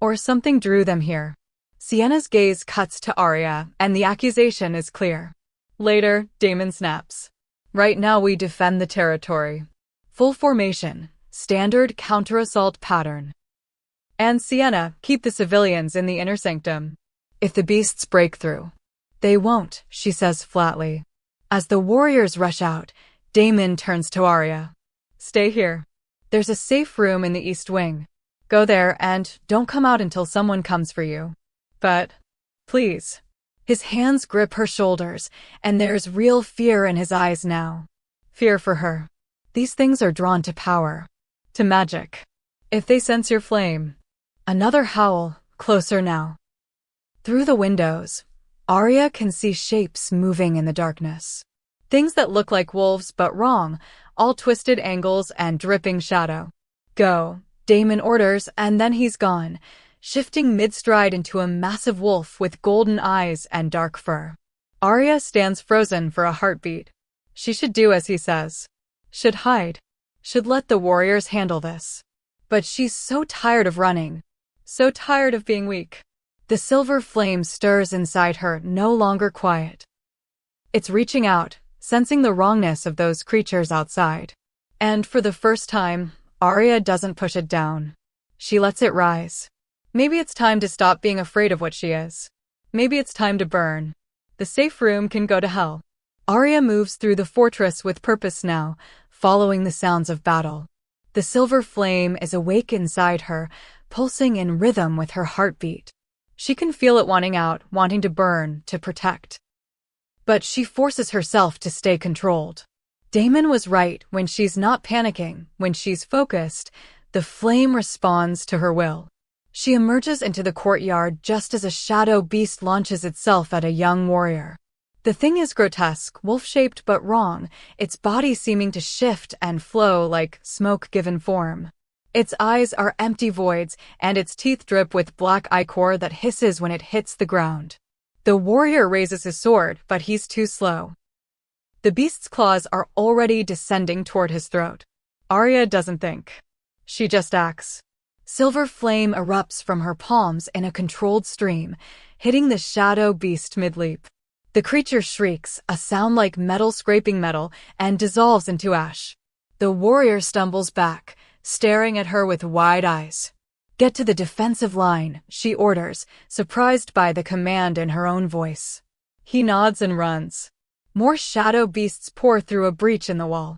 Or something drew them here. Sienna's gaze cuts to Arya, and the accusation is clear. Later, Damon snaps. Right now we defend the territory. Full formation, standard counter-assault pattern. And Sienna, keep the civilians in the inner sanctum. if the beasts break through. They won't, she says flatly. As the warriors rush out, Damon turns to Arya. Stay here. There's a safe room in the east wing. Go there and don't come out until someone comes for you. But, please. His hands grip her shoulders, and there's real fear in his eyes now. Fear for her. These things are drawn to power. To magic. If they sense your flame. Another howl, closer now. Through the windows, Arya can see shapes moving in the darkness. Things that look like wolves but wrong, all twisted angles and dripping shadow. Go, Damon orders, and then he's gone, shifting mid-stride into a massive wolf with golden eyes and dark fur. Arya stands frozen for a heartbeat. She should do as he says. Should hide. Should let the warriors handle this. But she's so tired of running. So tired of being weak. The silver flame stirs inside her, no longer quiet. It's reaching out, sensing the wrongness of those creatures outside. And for the first time, Arya doesn't push it down. She lets it rise. Maybe it's time to stop being afraid of what she is. Maybe it's time to burn. The safe room can go to hell. Arya moves through the fortress with purpose now, following the sounds of battle. The silver flame is awake inside her, pulsing in rhythm with her heartbeat. She can feel it wanting out, wanting to burn, to protect. But she forces herself to stay controlled. Damon was right. When she's not panicking, when she's focused, the flame responds to her will. She emerges into the courtyard just as a shadow beast launches itself at a young warrior. The thing is grotesque, wolf-shaped but wrong, its body seeming to shift and flow like smoke given form. Its eyes are empty voids, and its teeth drip with black ichor that hisses when it hits the ground. The warrior raises his sword, but he's too slow. The beast's claws are already descending toward his throat. Arya doesn't think. She just acts. Silver flame erupts from her palms in a controlled stream, hitting the shadow beast mid-leap. The creature shrieks, a sound like metal scraping metal, and dissolves into ash. The warrior stumbles back, staring at her with wide eyes. Get to the defensive line, she orders, surprised by the command in her own voice. He nods and runs. More shadow beasts pour through a breach in the wall.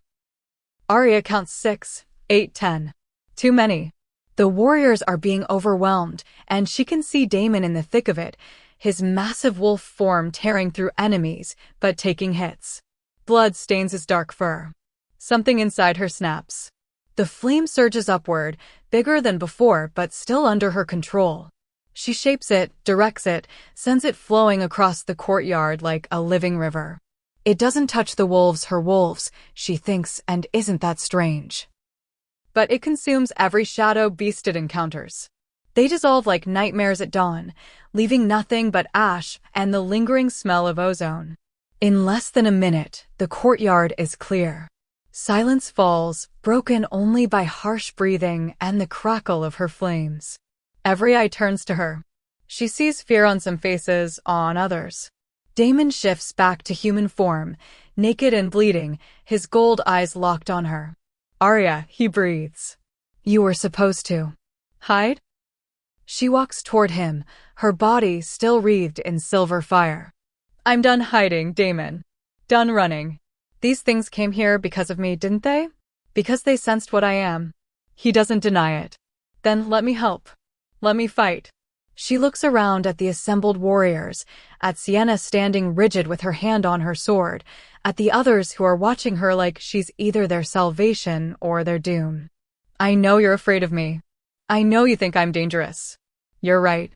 Arya counts 6, 8, 10. Too many. The warriors are being overwhelmed, and she can see Damon in the thick of it, his massive wolf form tearing through enemies, but taking hits. Blood stains his dark fur. Something inside her snaps. The flame surges upward, bigger than before but still under her control. She shapes it, directs it, sends it flowing across the courtyard like a living river. It doesn't touch the wolves, her wolves, she thinks, and isn't that strange? But it consumes every shadow beast it encounters. They dissolve like nightmares at dawn, leaving nothing but ash and the lingering smell of ozone. In less than a minute, the courtyard is clear. Silence falls, broken only by harsh breathing and the crackle of her flames. Every eye turns to her. She sees fear on some faces, on others. Damon shifts back to human form, naked and bleeding, his gold eyes locked on her. Arya, he breathes. You were supposed to. Hide? She walks toward him, her body still wreathed in silver fire. I'm done hiding, Damon. Done running. These things came here because of me, didn't they? Because they sensed what I am. He doesn't deny it. Then let me help. Let me fight. She looks around at the assembled warriors, at Sienna standing rigid with her hand on her sword, at the others who are watching her like she's either their salvation or their doom. I know you're afraid of me. I know you think I'm dangerous. You're right.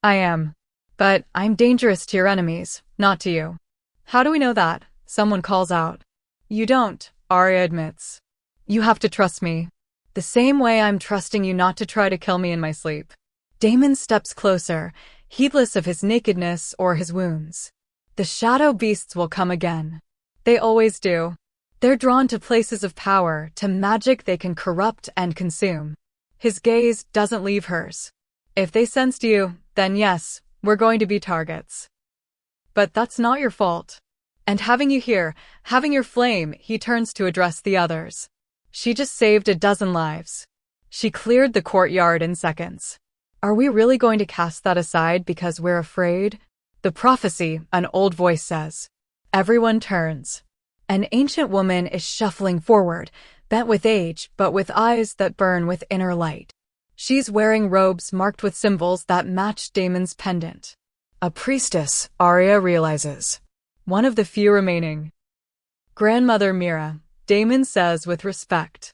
I am. But I'm dangerous to your enemies, not to you. How do we know that? Someone calls out. You don't, Arya admits. You have to trust me. The same way I'm trusting you not to try to kill me in my sleep. Damon steps closer, heedless of his nakedness or his wounds. The shadow beasts will come again. They always do. They're drawn to places of power, to magic they can corrupt and consume. His gaze doesn't leave hers. If they sensed you, then yes, we're going to be targets. But that's not your fault. And having you here, having your flame, he turns to address the others. She just saved a dozen lives. She cleared the courtyard in seconds. Are we really going to cast that aside because we're afraid? The prophecy, an old voice says. Everyone turns. An ancient woman is shuffling forward, bent with age, but with eyes that burn with inner light. She's wearing robes marked with symbols that match Damon's pendant. A priestess, Arya realizes. One of the few remaining. Grandmother Mira, Damon says with respect.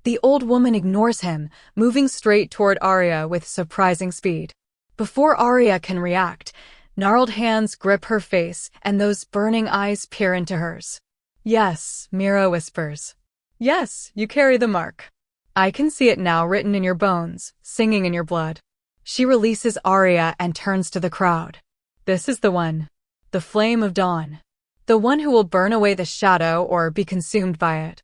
The old woman ignores him, moving straight toward Arya with surprising speed. Before Arya can react, gnarled hands grip her face and those burning eyes peer into hers. Yes, Mira whispers. Yes, you carry the mark. I can see it now written in your bones, singing in your blood. She releases Arya and turns to the crowd. This is the one. The flame of dawn. The one who will burn away the shadow or be consumed by it.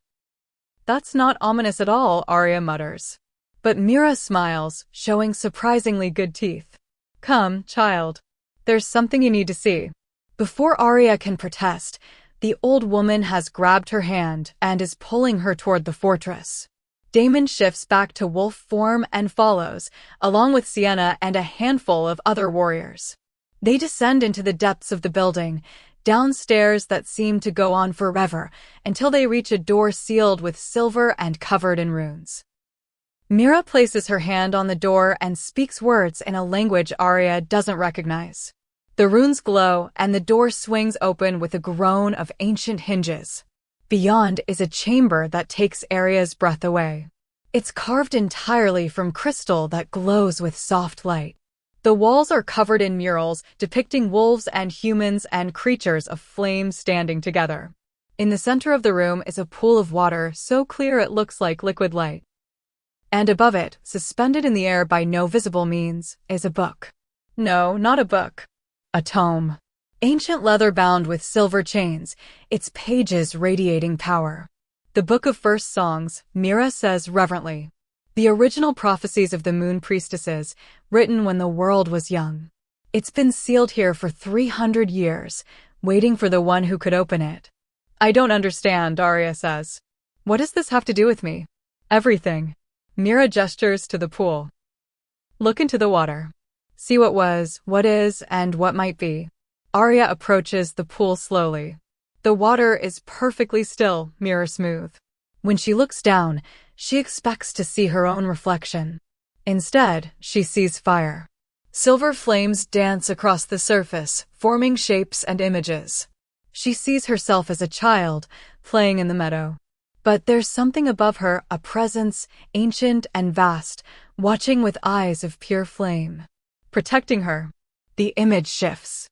That's not ominous at all, Arya mutters. But Mira smiles, showing surprisingly good teeth. Come, child. There's something you need to see. Before Arya can protest, the old woman has grabbed her hand and is pulling her toward the fortress. Damon shifts back to wolf form and follows, along with Sienna and a handful of other warriors. They descend into the depths of the building, down stairs that seem to go on forever, until they reach a door sealed with silver and covered in runes. Mira places her hand on the door and speaks words in a language Arya doesn't recognize. The runes glow, and the door swings open with a groan of ancient hinges. Beyond is a chamber that takes Arya's breath away. It's carved entirely from crystal that glows with soft light. The walls are covered in murals depicting wolves and humans and creatures of flame standing together. In the center of the room is a pool of water so clear it looks like liquid light. And above it, suspended in the air by no visible means, is a book. No, not a book. A tome. Ancient leather bound with silver chains, its pages radiating power. The Book of First Songs, Mira says reverently. The original prophecies of the Moon Priestesses, written when the world was young. It's been sealed here for 300 years, waiting for the one who could open it. I don't understand, Arya says. What does this have to do with me? Everything. Mira gestures to the pool. Look into the water. See what was, what is, and what might be. Arya approaches the pool slowly. The water is perfectly still, mirror smooth. When she looks down, she expects to see her own reflection. Instead, she sees fire. Silver flames dance across the surface, forming shapes and images. She sees herself as a child, playing in the meadow. But there's something above her, a presence, ancient and vast, watching with eyes of pure flame. Protecting her. The image shifts.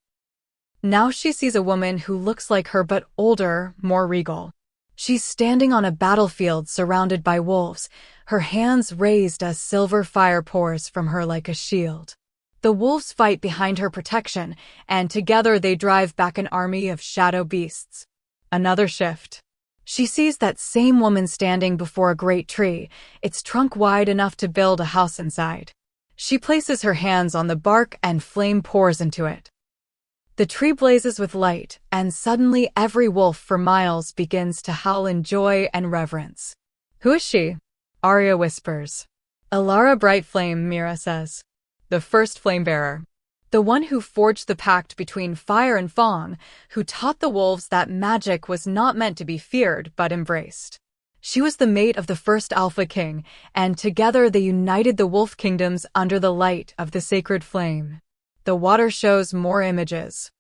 Now she sees a woman who looks like her but older, more regal. She's standing on a battlefield surrounded by wolves, her hands raised as silver fire pours from her like a shield. The wolves fight behind her protection, and together they drive back an army of shadow beasts. Another shift. She sees that same woman standing before a great tree, its trunk wide enough to build a house inside. She places her hands on the bark and flame pours into it. The tree blazes with light, and suddenly every wolf for miles begins to howl in joy and reverence. Who is she? Arya whispers. Alara Brightflame, Mira says. The first flame bearer. The one who forged the pact between fire and Fong, who taught the wolves that magic was not meant to be feared but embraced. She was the mate of the first Alpha King, and together they united the wolf kingdoms under the light of the sacred flame. The water shows more images.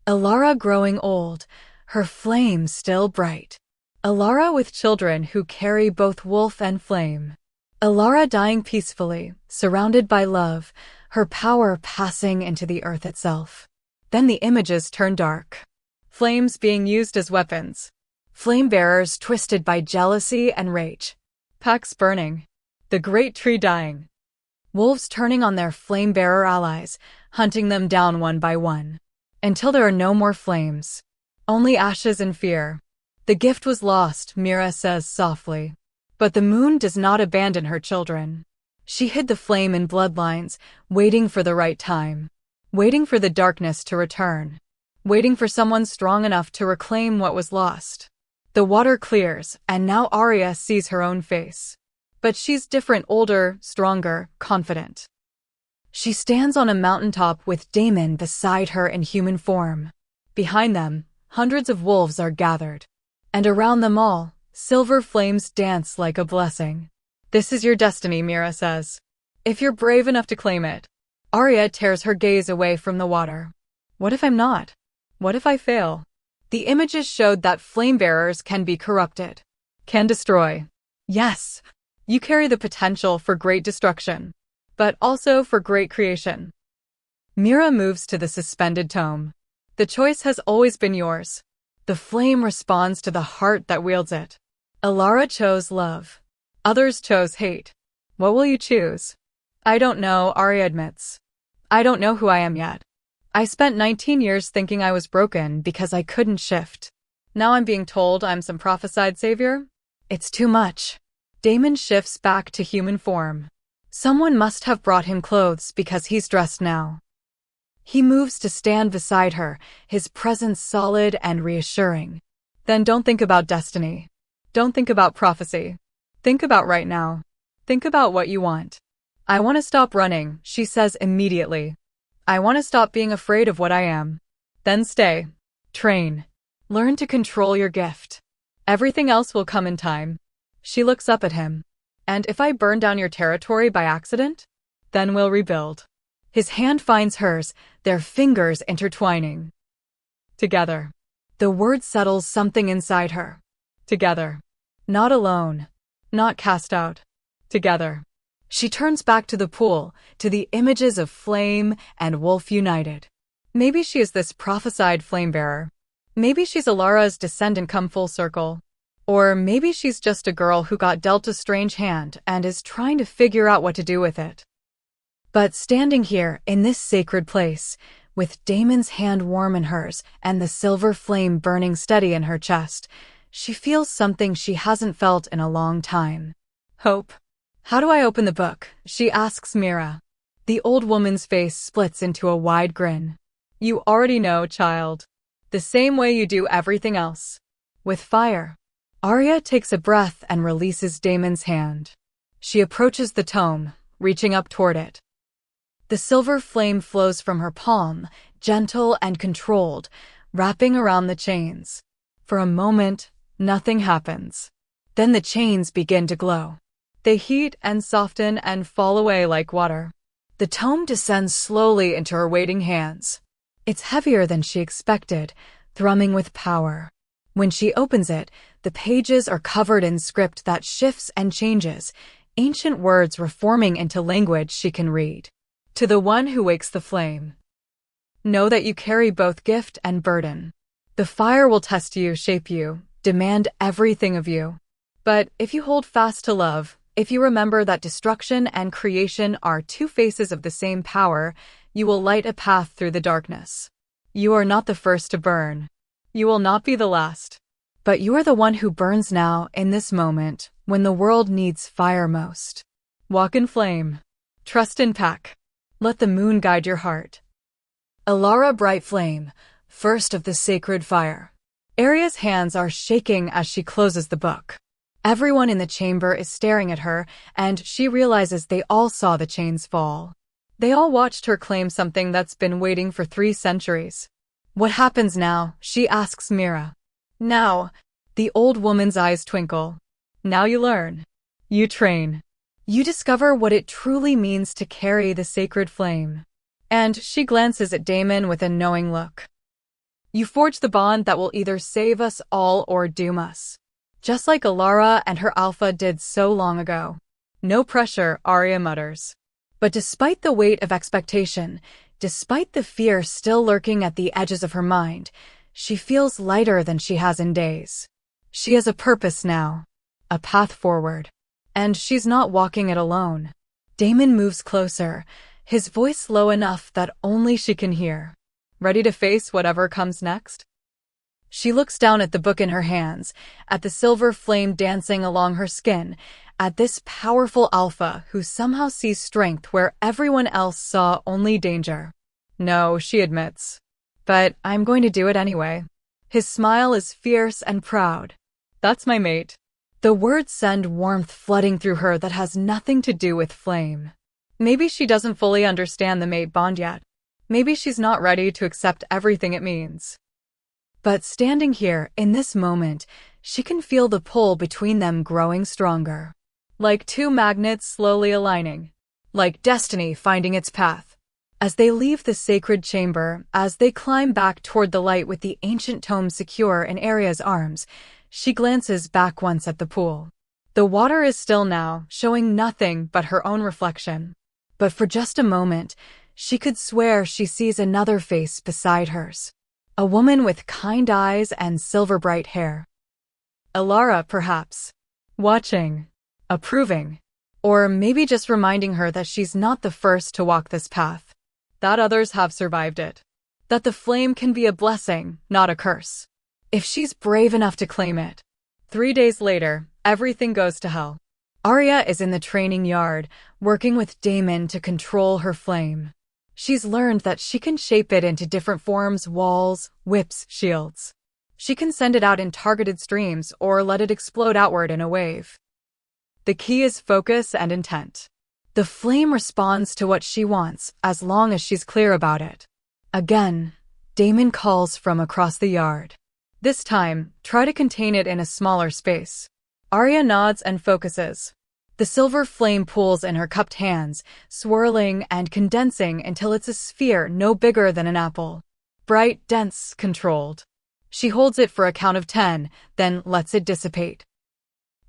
Alara growing old, her flame still bright. Alara with children who carry both wolf and flame. Alara dying peacefully, surrounded by love, her power passing into the earth itself. Then the images turn dark. Flames being used as weapons. Flame bearers twisted by jealousy and rage. Packs burning. The great tree dying. Wolves turning on their flame-bearer allies, hunting them down one by one. Until there are no more flames. Only ashes and fear. The gift was lost, Mira says softly. But the moon does not abandon her children. She hid the flame in bloodlines, waiting for the right time. Waiting for the darkness to return. Waiting for someone strong enough to reclaim what was lost. The water clears, and now Arya sees her own face. But she's different, older, stronger, confident. She stands on a mountaintop with Damon beside her in human form. Behind them, hundreds of wolves are gathered. And around them all, silver flames dance like a blessing. This is your destiny, Mira says. If you're brave enough to claim it. Arya tears her gaze away from the water. What if I'm not? What if I fail? The images showed that flame-bearers can be corrupted. Can destroy. Yes, you carry the potential for great destruction, but also for great creation. Mira moves to the suspended tome. The choice has always been yours. The flame responds to the heart that wields it. Alara chose love. Others chose hate. What will you choose? I don't know, Arya admits. I don't know who I am yet. I spent 19 years thinking I was broken because I couldn't shift. Now I'm being told I'm some prophesied savior? It's too much. Damon shifts back to human form. Someone must have brought him clothes because he's dressed now. He moves to stand beside her, his presence solid and reassuring. Then don't think about destiny. Don't think about prophecy. Think about right now. Think about what you want. I want to stop running, she says immediately. I want to stop being afraid of what I am. Then stay. Train. Learn to control your gift. Everything else will come in time. She looks up at him. And if I burn down your territory by accident? Then we'll rebuild. His hand finds hers, their fingers intertwining. Together. The word settles something inside her. Together. Not alone. Not cast out. Together. She turns back to the pool, to the images of flame and wolf united. Maybe she is this prophesied flame-bearer. Maybe she's Alara's descendant come full circle. Or maybe she's just a girl who got dealt a strange hand and is trying to figure out what to do with it. But standing here, in this sacred place, with Damon's hand warm in hers and the silver flame burning steady in her chest, she feels something she hasn't felt in a long time. Hope. How do I open the book? She asks Mira. The old woman's face splits into a wide grin. You already know, child. The same way you do everything else. With fire. Arya takes a breath and releases Damon's hand. She approaches the tome, reaching up toward it. The silver flame flows from her palm, gentle and controlled, wrapping around the chains. For a moment, nothing happens. Then the chains begin to glow. They heat and soften and fall away like water. The tome descends slowly into her waiting hands. It's heavier than she expected, thrumming with power. When she opens it, the pages are covered in script that shifts and changes, ancient words reforming into language she can read. To the one who wakes the flame. Know that you carry both gift and burden. The fire will test you, shape you, demand everything of you. But if you hold fast to love, if you remember that destruction and creation are two faces of the same power, you will light a path through the darkness. You are not the first to burn. You will not be the last. But you are the one who burns now, in this moment, when the world needs fire most. Walk in flame. Trust in pack. Let the moon guide your heart. Alara Bright Flame, first of the sacred fire. Arya's hands are shaking as she closes the book. Everyone in the chamber is staring at her, and she realizes they all saw the chains fall. They all watched her claim something that's been waiting for 3 centuries. What happens now? She asks Mira. Now, the old woman's eyes twinkle. Now you learn. You train. You discover what it truly means to carry the sacred flame. And she glances at Damon with a knowing look. You forge the bond that will either save us all or doom us. Just like Alara and her alpha did so long ago. No pressure, Arya mutters. But despite the weight of expectation, despite the fear still lurking at the edges of her mind, she feels lighter than she has in days. She has a purpose now. A path forward. And she's not walking it alone. Damon moves closer, his voice low enough that only she can hear. Ready to face whatever comes next? She looks down at the book in her hands, at the silver flame dancing along her skin, at this powerful alpha who somehow sees strength where everyone else saw only danger. No, she admits. But I'm going to do it anyway. His smile is fierce and proud. That's my mate. The words send warmth flooding through her that has nothing to do with flame. Maybe she doesn't fully understand the mate bond yet. Maybe she's not ready to accept everything it means. But standing here, in this moment, she can feel the pull between them growing stronger. Like two magnets slowly aligning. Like destiny finding its path. As they leave the sacred chamber, as they climb back toward the light with the ancient tome secure in Aria's arms, she glances back once at the pool. The water is still now, showing nothing but her own reflection. But for just a moment, she could swear she sees another face beside hers. A woman with kind eyes and silver-bright hair. Alara, perhaps. Watching. Approving. Or maybe just reminding her that she's not the first to walk this path. That others have survived it. That the flame can be a blessing, not a curse. If she's brave enough to claim it. 3 days later, everything goes to hell. Aria is in the training yard, working with Damon to control her flame. She's learned that she can shape it into different forms: walls, whips, shields. She can send it out in targeted streams or let it explode outward in a wave. The key is focus and intent. The flame responds to what she wants, as long as she's clear about it. Again, Damon calls from across the yard. This time, try to contain it in a smaller space. Aria nods and focuses. The silver flame pools in her cupped hands, swirling and condensing until it's a sphere no bigger than an apple. Bright, dense, controlled. She holds it for a count of 10, then lets it dissipate.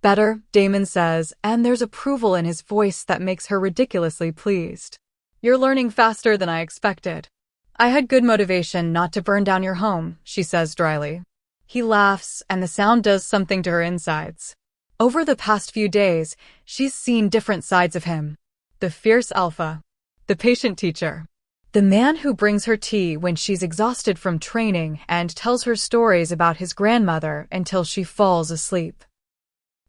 Better, Damon says, and there's approval in his voice that makes her ridiculously pleased. You're learning faster than I expected. I had good motivation not to burn down your home, she says dryly. He laughs, and the sound does something to her insides. Over the past few days, she's seen different sides of him. The fierce alpha. The patient teacher. The man who brings her tea when she's exhausted from training and tells her stories about his grandmother until she falls asleep.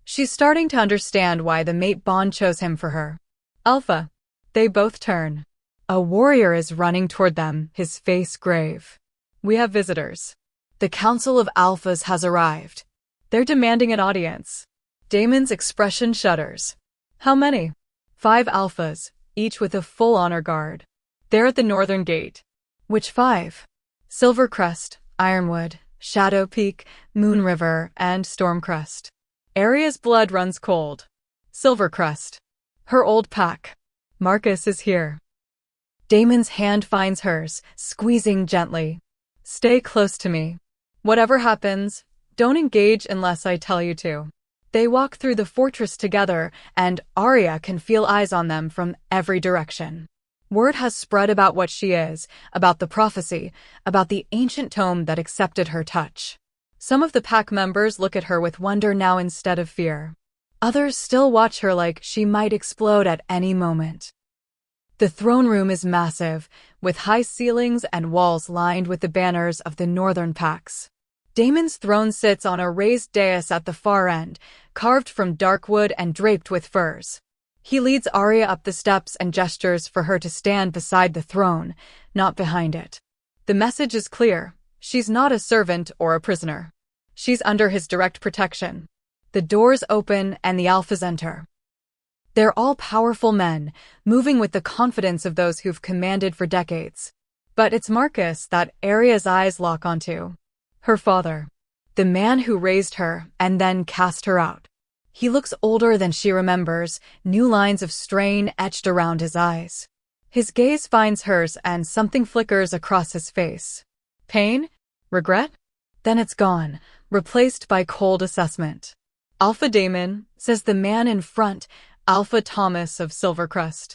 She's starting to understand why the mate bond chose him for her. Alpha. They both turn. A warrior is running toward them, his face grave. We have visitors. The Council of Alphas has arrived. They're demanding an audience. Damon's expression shudders. How many? 5 alphas, each with a full honor guard. They're at the northern gate. Which 5? Silvercrest, Ironwood, Shadow Peak, Moon River, and Stormcrest. Aria's blood runs cold. Silvercrest. Her old pack. Marcus is here. Damon's hand finds hers, squeezing gently. Stay close to me. Whatever happens, don't engage unless I tell you to. They walk through the fortress together, and Aria can feel eyes on them from every direction. Word has spread about what she is, about the prophecy, about the ancient tome that accepted her touch. Some of the pack members look at her with wonder now instead of fear. Others still watch her like she might explode at any moment. The throne room is massive, with high ceilings and walls lined with the banners of the northern packs. Damon's throne sits on a raised dais at the far end, carved from dark wood and draped with furs. He leads Aria up the steps and gestures for her to stand beside the throne, not behind it. The message is clear. She's not a servant or a prisoner. She's under his direct protection. The doors open and the alphas enter. They're all powerful men, moving with the confidence of those who've commanded for decades. But it's Marcus that Aria's eyes lock onto. Her father. The man who raised her and then cast her out. He looks older than she remembers, new lines of strain etched around his eyes. His gaze finds hers and something flickers across his face. Pain? Regret? Then it's gone, replaced by cold assessment. Alpha Damon, says the man in front, Alpha Thomas of Silvercrest.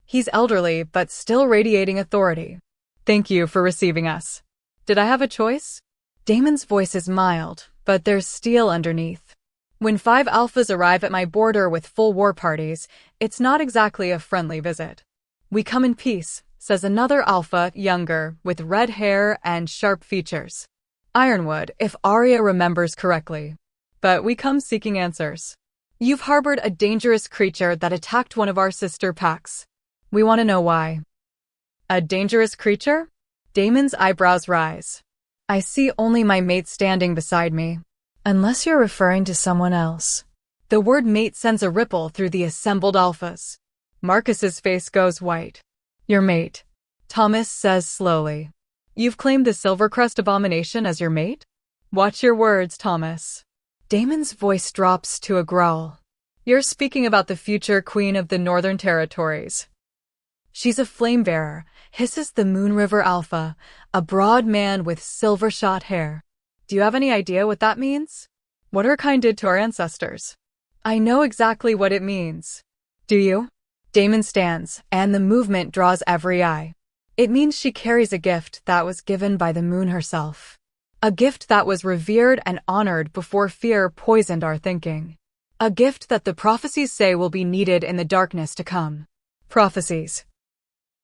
He's elderly but still radiating authority. Thank you for receiving us. Did I have a choice? Damon's voice is mild, but there's steel underneath. When 5 alphas arrive at my border with full war parties, it's not exactly a friendly visit. We come in peace, says another alpha, younger, with red hair and sharp features. Ironwood, if Aria remembers correctly. But we come seeking answers. You've harbored a dangerous creature that attacked one of our sister packs. We want to know why. A dangerous creature? Damon's eyebrows rise. I see only my mate standing beside me. Unless you're referring to someone else. The word mate sends a ripple through the assembled alphas. Marcus's face goes white. Your mate, Thomas says slowly. You've claimed the Silvercrest abomination as your mate? Watch your words, Thomas. Damon's voice drops to a growl. You're speaking about the future queen of the Northern Territories. She's a flame-bearer, hisses the Moon River Alpha, a broad man with silver-shot hair. Do you have any idea what that means? What her kind did to our ancestors? I know exactly what it means. Do you? Damon stands, and the movement draws every eye. It means she carries a gift that was given by the moon herself. A gift that was revered and honored before fear poisoned our thinking. A gift that the prophecies say will be needed in the darkness to come. Prophecies.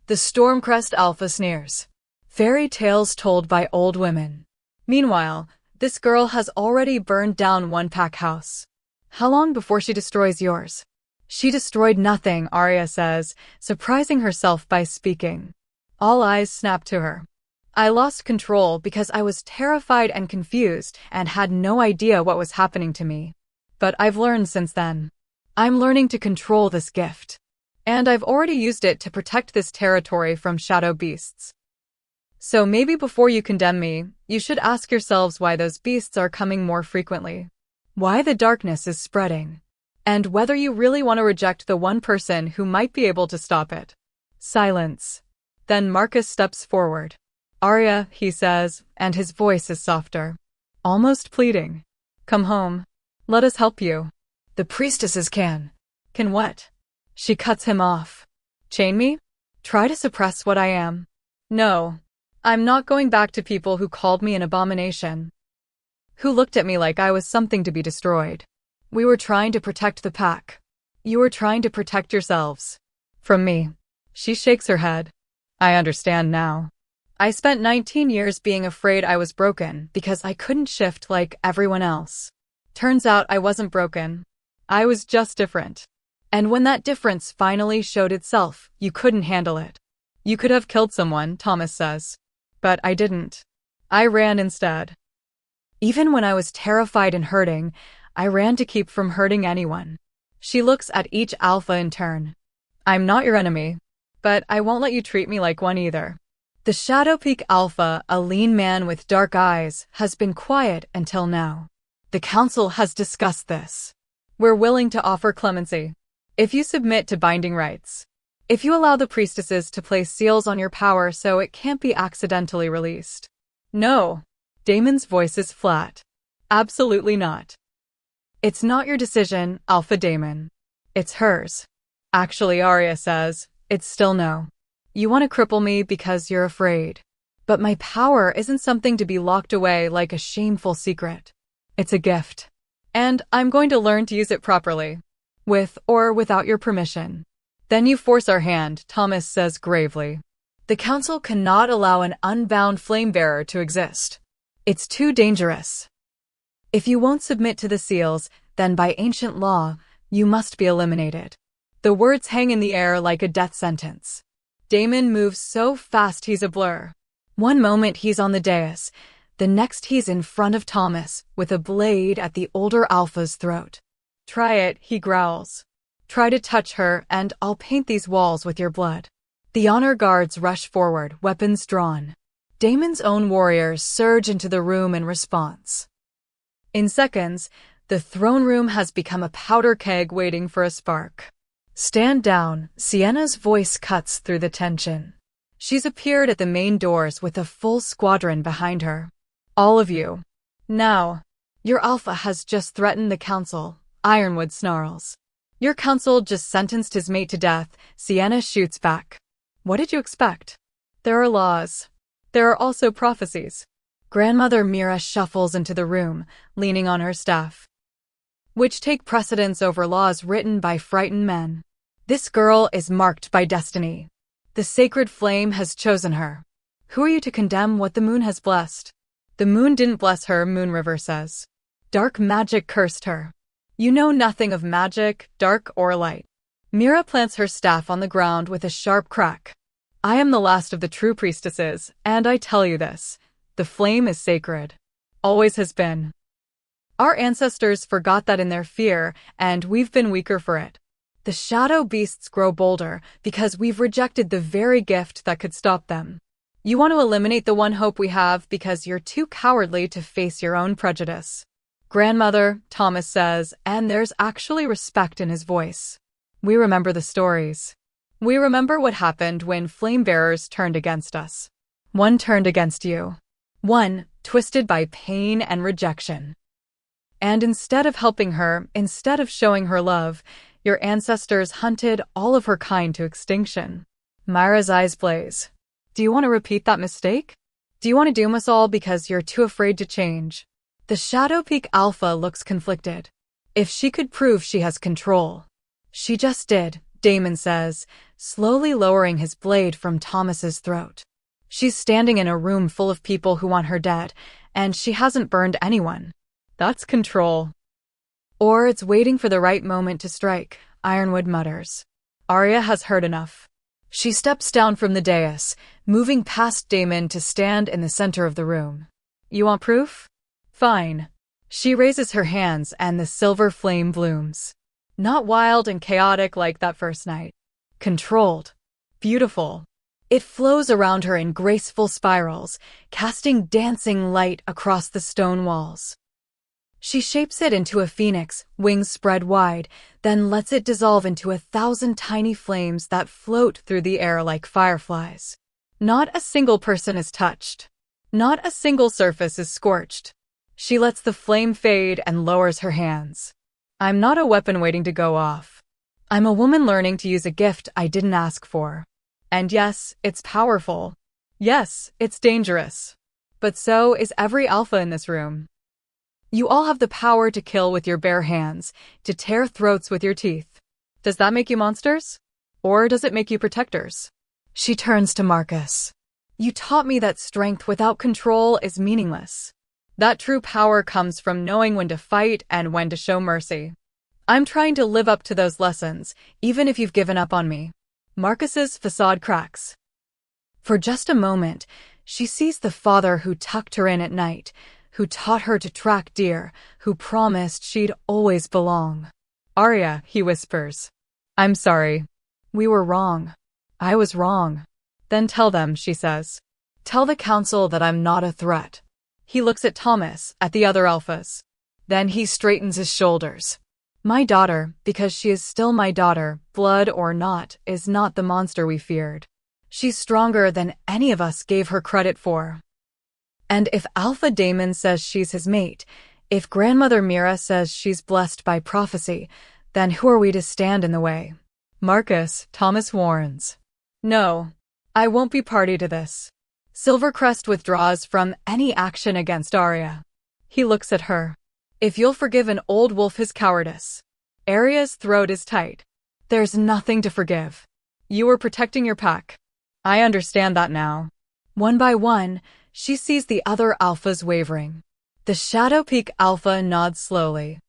The Stormcrest Alpha sneers. Fairy tales told by old women. Meanwhile, this girl has already burned down one pack house. How long before she destroys yours? She destroyed nothing, Arya says, surprising herself by speaking. All eyes snap to her. I lost control because I was terrified and confused and had no idea what was happening to me. But I've learned since then. I'm learning to control this gift. And I've already used it to protect this territory from shadow beasts. So maybe before you condemn me, you should ask yourselves why those beasts are coming more frequently. Why the darkness is spreading. And whether you really want to reject the one person who might be able to stop it. Silence. Then Marcus steps forward. Arya, he says, and his voice is softer. Almost pleading. Come home. Let us help you. The priestesses can. Can what? She cuts him off. Chain me? Try to suppress what I am. No. I'm not going back to people who called me an abomination. Who looked at me like I was something to be destroyed. We were trying to protect the pack. You were trying to protect yourselves. From me. She shakes her head. I understand now. I spent 19 years being afraid I was broken because I couldn't shift like everyone else. Turns out I wasn't broken. I was just different. And when that difference finally showed itself, you couldn't handle it. You could have killed someone, Thomas says. But I didn't. I ran instead. Even when I was terrified and hurting, I ran to keep from hurting anyone. She looks at each alpha in turn. I'm not your enemy. But I won't let you treat me like one either. The Shadow Peak Alpha, a lean man with dark eyes, has been quiet until now. The council has discussed this. We're willing to offer clemency. If you submit to binding rites. If you allow the priestesses to place seals on your power so it can't be accidentally released. No. Damon's voice is flat. Absolutely not. It's not your decision, Alpha Damon. It's hers. Actually, Arya says, it's still no. You want to cripple me because you're afraid. But my power isn't something to be locked away like a shameful secret. It's a gift. And I'm going to learn to use it properly. With or without your permission. Then you force our hand, Thomas says gravely. The council cannot allow an unbound flame-bearer to exist. It's too dangerous. If you won't submit to the seals, then by ancient law, you must be eliminated. The words hang in the air like a death sentence. Damon moves so fast he's a blur. One moment he's on the dais, the next he's in front of Thomas, with a blade at the older alpha's throat. Try it, he growls. Try to touch her, and I'll paint these walls with your blood. The honor guards rush forward, weapons drawn. Damon's own warriors surge into the room in response. In seconds, the throne room has become a powder keg waiting for a spark. Stand down, Sienna's voice cuts through the tension. She's appeared at the main doors with a full squadron behind her. All of you. Now. Your alpha has just threatened the council, Ironwood snarls. Your council just sentenced his mate to death, Sienna shoots back. What did you expect? There are laws. There are also prophecies. Grandmother Mira shuffles into the room, leaning on her staff. Which take precedence over laws written by frightened men. This girl is marked by destiny. The sacred flame has chosen her. Who are you to condemn what the moon has blessed? The moon didn't bless her, Moonriver says. Dark magic cursed her. You know nothing of magic, dark or light. Mira plants her staff on the ground with a sharp crack. I am the last of the true priestesses, and I tell you this. The flame is sacred. Always has been. Our ancestors forgot that in their fear, and we've been weaker for it. The shadow beasts grow bolder because we've rejected the very gift that could stop them. You want to eliminate the one hope we have because you're too cowardly to face your own prejudice. Grandmother, Thomas says, and there's actually respect in his voice. We remember the stories. We remember what happened when flame bearers turned against us. One turned against you. One, twisted by pain and rejection. And instead of helping her, instead of showing her love, your ancestors hunted all of her kind to extinction. Myra's eyes blaze. Do you want to repeat that mistake? Do you want to doom us all because you're too afraid to change? The Shadow Peak Alpha looks conflicted. If she could prove she has control. She just did, Damon says, slowly lowering his blade from Thomas's throat. She's standing in a room full of people who want her dead, and she hasn't burned anyone. That's control. Or it's waiting for the right moment to strike, Ironwood mutters. Arya has heard enough. She steps down from the dais, moving past Damon to stand in the center of the room. You want proof? Fine. She raises her hands and the silver flame blooms. Not wild and chaotic like that first night. Controlled. Beautiful. It flows around her in graceful spirals, casting dancing light across the stone walls. She shapes it into a phoenix, wings spread wide, then lets it dissolve into 1,000 tiny flames that float through the air like fireflies. Not a single person is touched. Not a single surface is scorched. She lets the flame fade and lowers her hands. I'm not a weapon waiting to go off. I'm a woman learning to use a gift I didn't ask for. And yes, it's powerful. Yes, it's dangerous. But so is every alpha in this room. You all have the power to kill with your bare hands, to tear throats with your teeth. Does that make you monsters? Or does it make you protectors? She turns to Marcus. You taught me that strength without control is meaningless. That true power comes from knowing when to fight and when to show mercy. I'm trying to live up to those lessons, even if you've given up on me. Marcus's facade cracks. For just a moment, she sees the father who tucked her in at night, who taught her to track deer, who promised she'd always belong. Arya, he whispers. I'm sorry. We were wrong. I was wrong. Then tell them, she says. Tell the council that I'm not a threat. He looks at Thomas, at the other alphas. Then he straightens his shoulders. My daughter, because she is still my daughter, blood or not, is not the monster we feared. She's stronger than any of us gave her credit for. And if Alpha Damon says she's his mate, if Grandmother Mira says she's blessed by prophecy, then who are we to stand in the way? Marcus, Thomas warns. No, I won't be party to this. Silvercrest withdraws from any action against Arya. He looks at her. If you'll forgive an old wolf his cowardice. Arya's throat is tight. There's nothing to forgive. You were protecting your pack. I understand that now. One by one, she sees the other alphas wavering. The Shadow Peak Alpha nods slowly.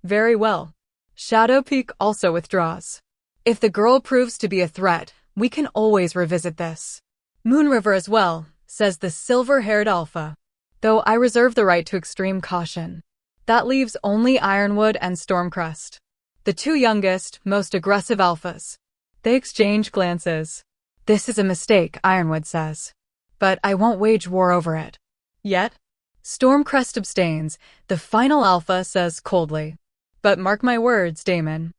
Very well. Shadow Peak also withdraws. If the girl proves to be a threat, we can always revisit this. Moonriver as well, says the silver-haired alpha. Though I reserve the right to extreme caution. That leaves only Ironwood and Stormcrest. The two youngest, most aggressive alphas. They exchange glances. This is a mistake, Ironwood says. But I won't wage war over it. Yet? Stormcrest abstains, the final alpha says coldly. But mark my words, Damon.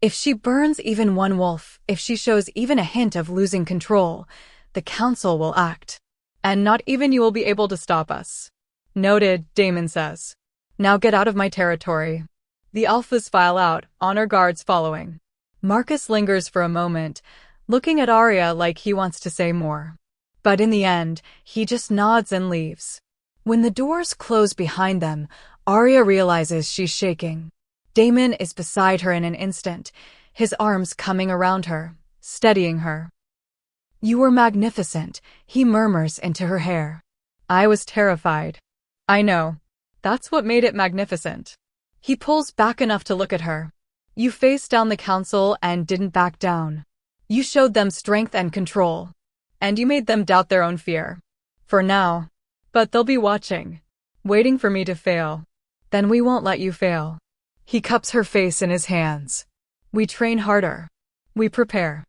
If she burns even one wolf, if she shows even a hint of losing control, the council will act. And not even you will be able to stop us. Noted, Damon says. Now get out of my territory. The alphas file out, honor guards following. Marcus lingers for a moment, looking at Arya like he wants to say more. But in the end, he just nods and leaves. When the doors close behind them, Arya realizes she's shaking. Damon is beside her in an instant, his arms coming around her, steadying her. You were magnificent, he murmurs into her hair. I was terrified. I know. That's what made it magnificent. He pulls back enough to look at her. You faced down the council and didn't back down. You showed them strength and control. And you made them doubt their own fear. For now. But they'll be watching. Waiting for me to fail. Then we won't let you fail. He cups her face in his hands. We train harder. We prepare.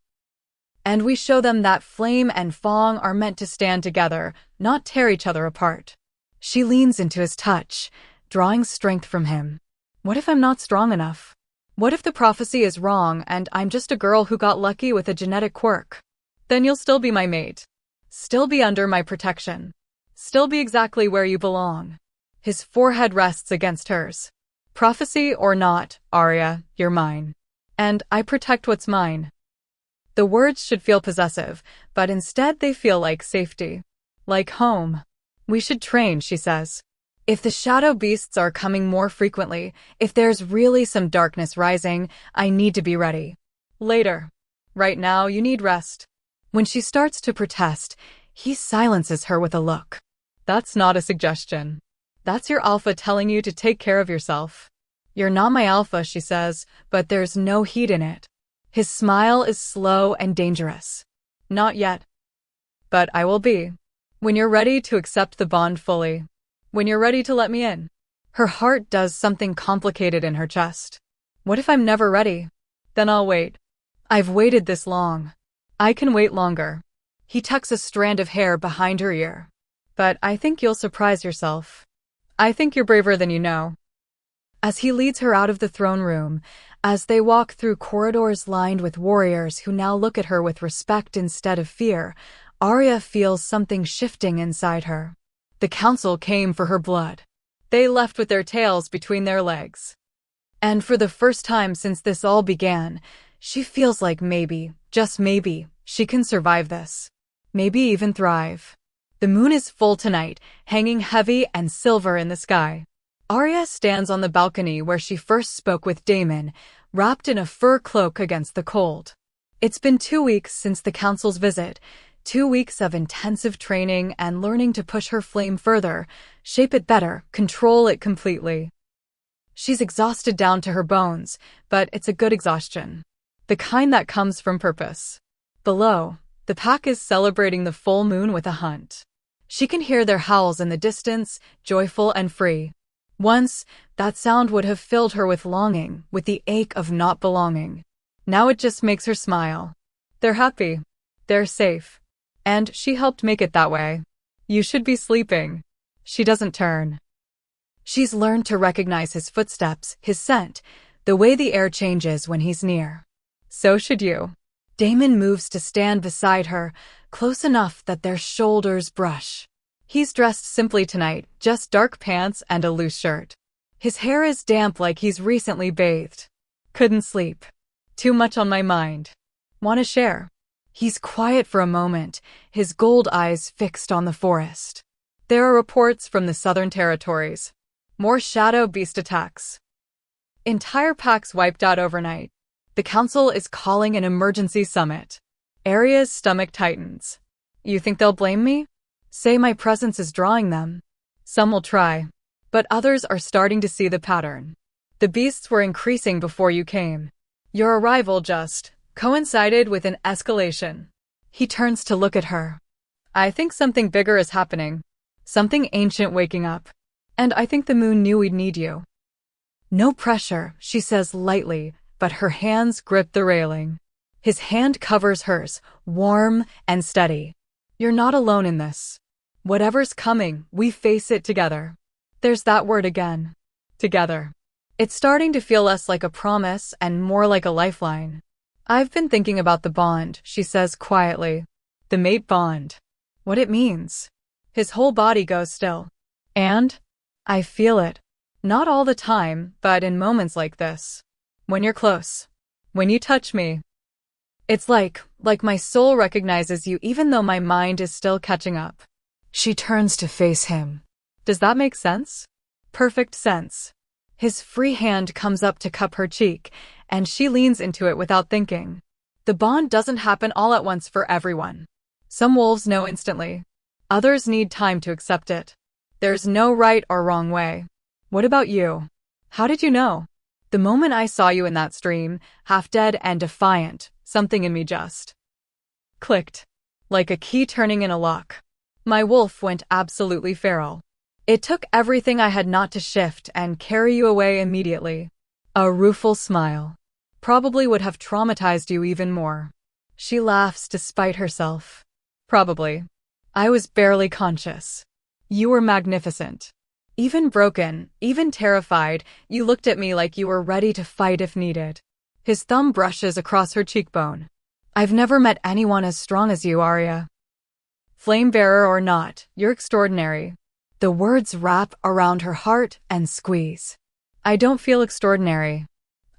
And we show them that Flame and Fong are meant to stand together, not tear each other apart. She leans into his touch, drawing strength from him. What if I'm not strong enough? What if the prophecy is wrong and I'm just a girl who got lucky with a genetic quirk? Then you'll still be my mate. Still be under my protection. Still be exactly where you belong. His forehead rests against hers. Prophecy or not, Arya, you're mine. And I protect what's mine. The words should feel possessive, but instead they feel like safety. Like home. We should train, she says. If the shadow beasts are coming more frequently, if there's really some darkness rising, I need to be ready. Later. Right now, you need rest. When she starts to protest, he silences her with a look. That's not a suggestion. That's your alpha telling you to take care of yourself. You're not my alpha, she says, but there's no heat in it. His smile is slow and dangerous. Not yet. But I will be. When you're ready to accept the bond fully. When you're ready to let me in. Her heart does something complicated in her chest. What if I'm never ready? Then I'll wait. I've waited this long. I can wait longer. He tucks a strand of hair behind her ear. But I think you'll surprise yourself. I think you're braver than you know. As he leads her out of the throne room, as they walk through corridors lined with warriors who now look at her with respect instead of fear, Arya feels something shifting inside her. The council came for her blood. They left with their tails between their legs. And for the first time since this all began, she feels like maybe, just maybe, she can survive this. Maybe even thrive. The moon is full tonight, hanging heavy and silver in the sky. Arya stands on the balcony where she first spoke with Damon, wrapped in a fur cloak against the cold. It's been 2 weeks since the council's visit, 2 weeks of intensive training and learning to push her flame further, shape it better, control it completely. She's exhausted down to her bones, but it's a good exhaustion. The kind that comes from purpose. Below, the pack is celebrating the full moon with a hunt. She can hear their howls in the distance, joyful and free. Once, that sound would have filled her with longing, with the ache of not belonging. Now it just makes her smile. They're happy. They're safe. And she helped make it that way. You should be sleeping. She doesn't turn. She's learned to recognize his footsteps, his scent, the way the air changes when he's near. So should you. Damon moves to stand beside her, close enough that their shoulders brush. He's dressed simply tonight, just dark pants and a loose shirt. His hair is damp like he's recently bathed. Couldn't sleep. Too much on my mind. Want to share? He's quiet for a moment, his gold eyes fixed on the forest. There are reports from the southern territories. More shadow beast attacks. Entire packs wiped out overnight. The council is calling an emergency summit. Arya's stomach tightens. You think they'll blame me? Say my presence is drawing them. Some will try. But others are starting to see the pattern. The beasts were increasing before you came. Your arrival just coincided with an escalation. He turns to look at her. I think something bigger is happening. Something ancient waking up. And I think the moon knew we'd need you. No pressure, she says lightly, but her hands grip the railing. His hand covers hers, warm and steady. You're not alone in this. Whatever's coming, we face it together. There's that word again. Together. It's starting to feel less like a promise and more like a lifeline. I've been thinking about the bond, she says quietly. The mate bond. What it means. His whole body goes still. And I feel it. Not all the time, but in moments like this. When you're close. When you touch me. It's like my soul recognizes you even though my mind is still catching up. She turns to face him. Does that make sense? Perfect sense. His free hand comes up to cup her cheek, and she leans into it without thinking. The bond doesn't happen all at once for everyone. Some wolves know instantly. Others need time to accept it. There's no right or wrong way. What about you? How did you know? The moment I saw you in that stream, half dead and defiant, something in me just clicked. Like a key turning in a lock. My wolf went absolutely feral. It took everything I had not to shift and carry you away immediately. A rueful smile. probably would have traumatized you even more. She laughs despite herself. Probably. I was barely conscious. You were magnificent. Even broken, even terrified, you looked at me like you were ready to fight if needed. His thumb brushes across her cheekbone. I've never met anyone as strong as you, Arya. Flame bearer or not, you're extraordinary. The words wrap around her heart and squeeze. I don't feel extraordinary.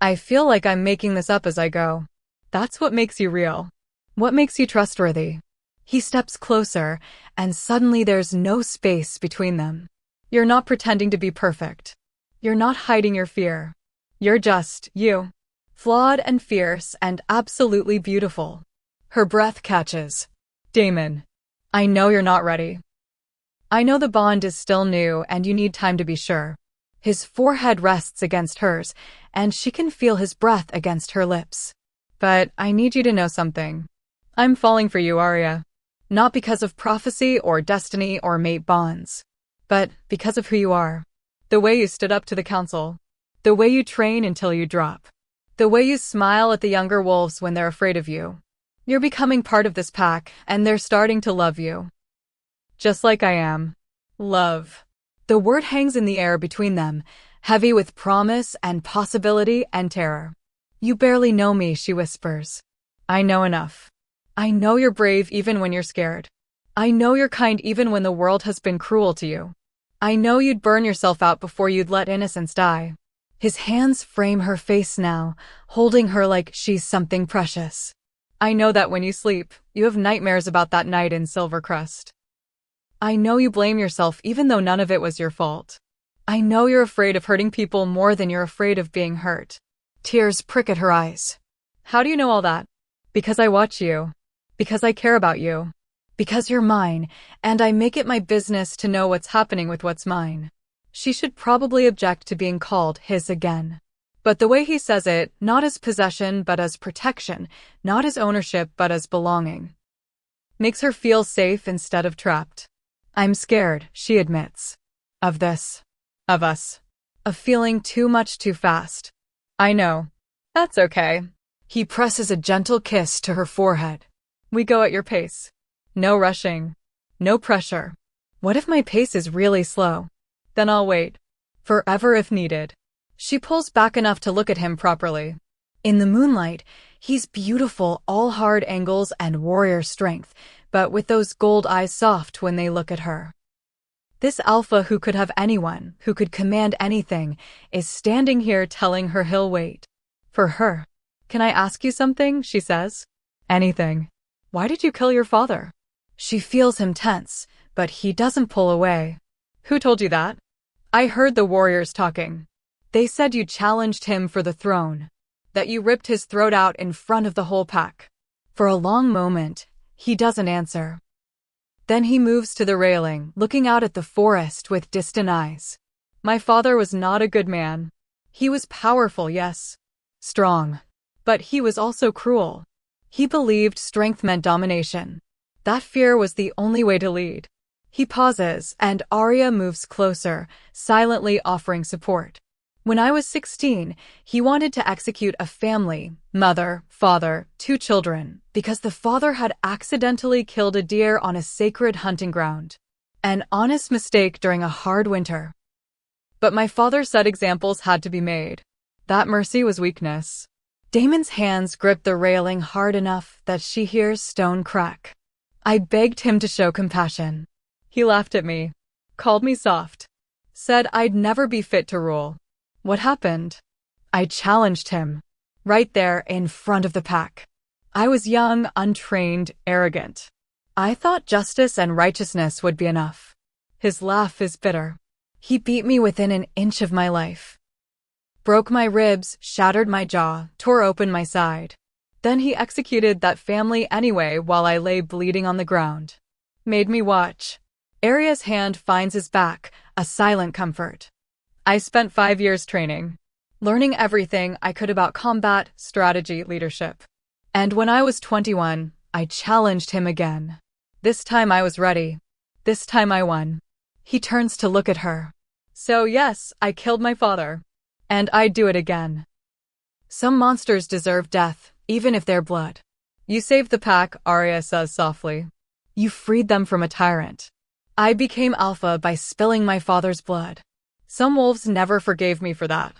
I feel like I'm making this up as I go. That's what makes you real. What makes you trustworthy? He steps closer, and suddenly there's no space between them. You're not pretending to be perfect. You're not hiding your fear. You're just you. Flawed and fierce and absolutely beautiful. Her breath catches. Damon, I know you're not ready. I know the bond is still new and you need time to be sure. His forehead rests against hers, and she can feel his breath against her lips. But I need you to know something. I'm falling for you, Arya. Not because of prophecy or destiny or mate bonds, but because of who you are. The way you stood up to the council. The way you train until you drop. The way you smile at the younger wolves when they're afraid of you. You're becoming part of this pack, and they're starting to love you. Just like I am. Love. The word hangs in the air between them, heavy with promise and possibility and terror. You barely know me, she whispers. I know enough. I know you're brave even when you're scared. I know you're kind even when the world has been cruel to you. I know you'd burn yourself out before you'd let innocence die. His hands frame her face now, holding her like she's something precious. I know that when you sleep, you have nightmares about that night in Silvercrest. I know you blame yourself even though none of it was your fault. I know you're afraid of hurting people more than you're afraid of being hurt. Tears prick at her eyes. How do you know all that? Because I watch you. Because I care about you. Because you're mine, and I make it my business to know what's happening with what's mine. She should probably object to being called his again. But the way he says it, not as possession but as protection, not as ownership but as belonging, makes her feel safe instead of trapped. I'm scared, she admits. Of this. Of us. Of feeling too much too fast. I know. That's okay. He presses a gentle kiss to her forehead. We go at your pace. No rushing. No pressure. What if my pace is really slow? Then I'll wait. Forever if needed. She pulls back enough to look at him properly. In the moonlight, he's beautiful, all hard angles and warrior strength, but with those gold eyes soft when they look at her. This alpha who could have anyone, who could command anything, is standing here telling her he'll wait. For her. Can I ask you something? She says. Anything. Why did you kill your father? She feels him tense, but he doesn't pull away. Who told you that? I heard the warriors talking. They said you challenged him for the throne. That you ripped his throat out in front of the whole pack. For a long moment, he doesn't answer. Then he moves to the railing, looking out at the forest with distant eyes. My father was not a good man. He was powerful, yes. Strong. But he was also cruel. He believed strength meant domination. That fear was the only way to lead. He pauses, and Arya moves closer, silently offering support. When I was 16, he wanted to execute a family, mother, father, 2 children, because the father had accidentally killed a deer on a sacred hunting ground. An honest mistake during a hard winter. But my father said examples had to be made. That mercy was weakness. Damon's hands grip the railing hard enough that she hears stone crack. I begged him to show compassion. He laughed at me, called me soft, said I'd never be fit to rule. What happened? I challenged him. Right there in front of the pack. I was young, untrained, arrogant. I thought justice and righteousness would be enough. His laugh is bitter. He beat me within an inch of my life. Broke my ribs, shattered my jaw, tore open my side. Then he executed that family anyway while I lay bleeding on the ground. Made me watch. Arya's hand finds his back, a silent comfort. I spent 5 years training, learning everything I could about combat, strategy, leadership. And when I was 21, I challenged him again. This time I was ready. This time I won. He turns to look at her. So yes, I killed my father. And I'd do it again. Some monsters deserve death, even if they're blood. You saved the pack, Arya says softly. You freed them from a tyrant. I became alpha by spilling my father's blood. Some wolves never forgave me for that.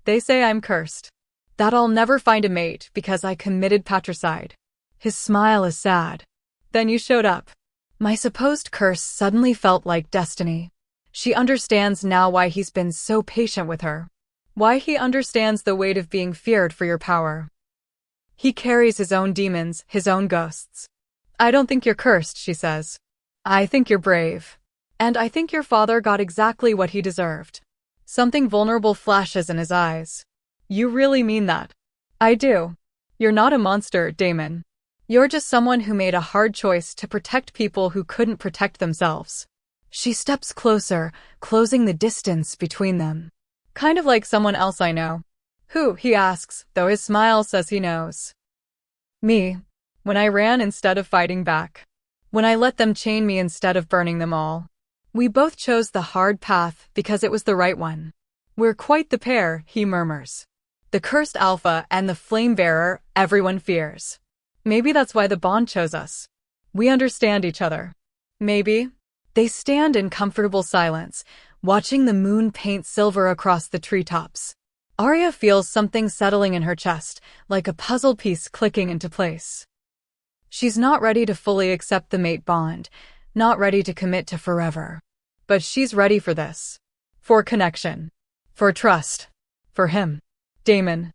They say I'm cursed. That I'll never find a mate because I committed patricide. His smile is sad. Then you showed up. My supposed curse suddenly felt like destiny. She understands now why he's been so patient with her. Why he understands the weight of being feared for your power. He carries his own demons, his own ghosts. I don't think you're cursed, she says. I think you're brave. And I think your father got exactly what he deserved. Something vulnerable flashes in his eyes. You really mean that? I do. You're not a monster, Damon. You're just someone who made a hard choice to protect people who couldn't protect themselves. She steps closer, closing the distance between them. Kind of like someone else I know. Who, he asks, though his smile says he knows. Me. When I ran instead of fighting back. When I let them chain me instead of burning them all. We both chose the hard path because it was the right one. We're quite the pair, he murmurs. The cursed alpha and the flame bearer everyone fears. Maybe that's why the bond chose us. We understand each other. Maybe. They stand in comfortable silence, watching the moon paint silver across the treetops. Arya feels something settling in her chest, like a puzzle piece clicking into place. She's not ready to fully accept the mate bond, not ready to commit to forever. But she's ready for this. For connection. For trust. For him. Damon.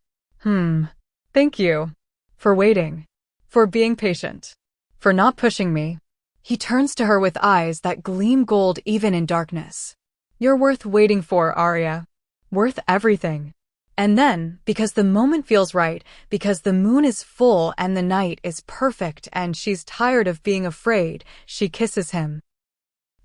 Thank you. For waiting. For being patient. For not pushing me. He turns to her with eyes that gleam gold even in darkness. You're worth waiting for, Arya. Worth everything. And then, because the moment feels right, because the moon is full and the night is perfect and she's tired of being afraid, she kisses him.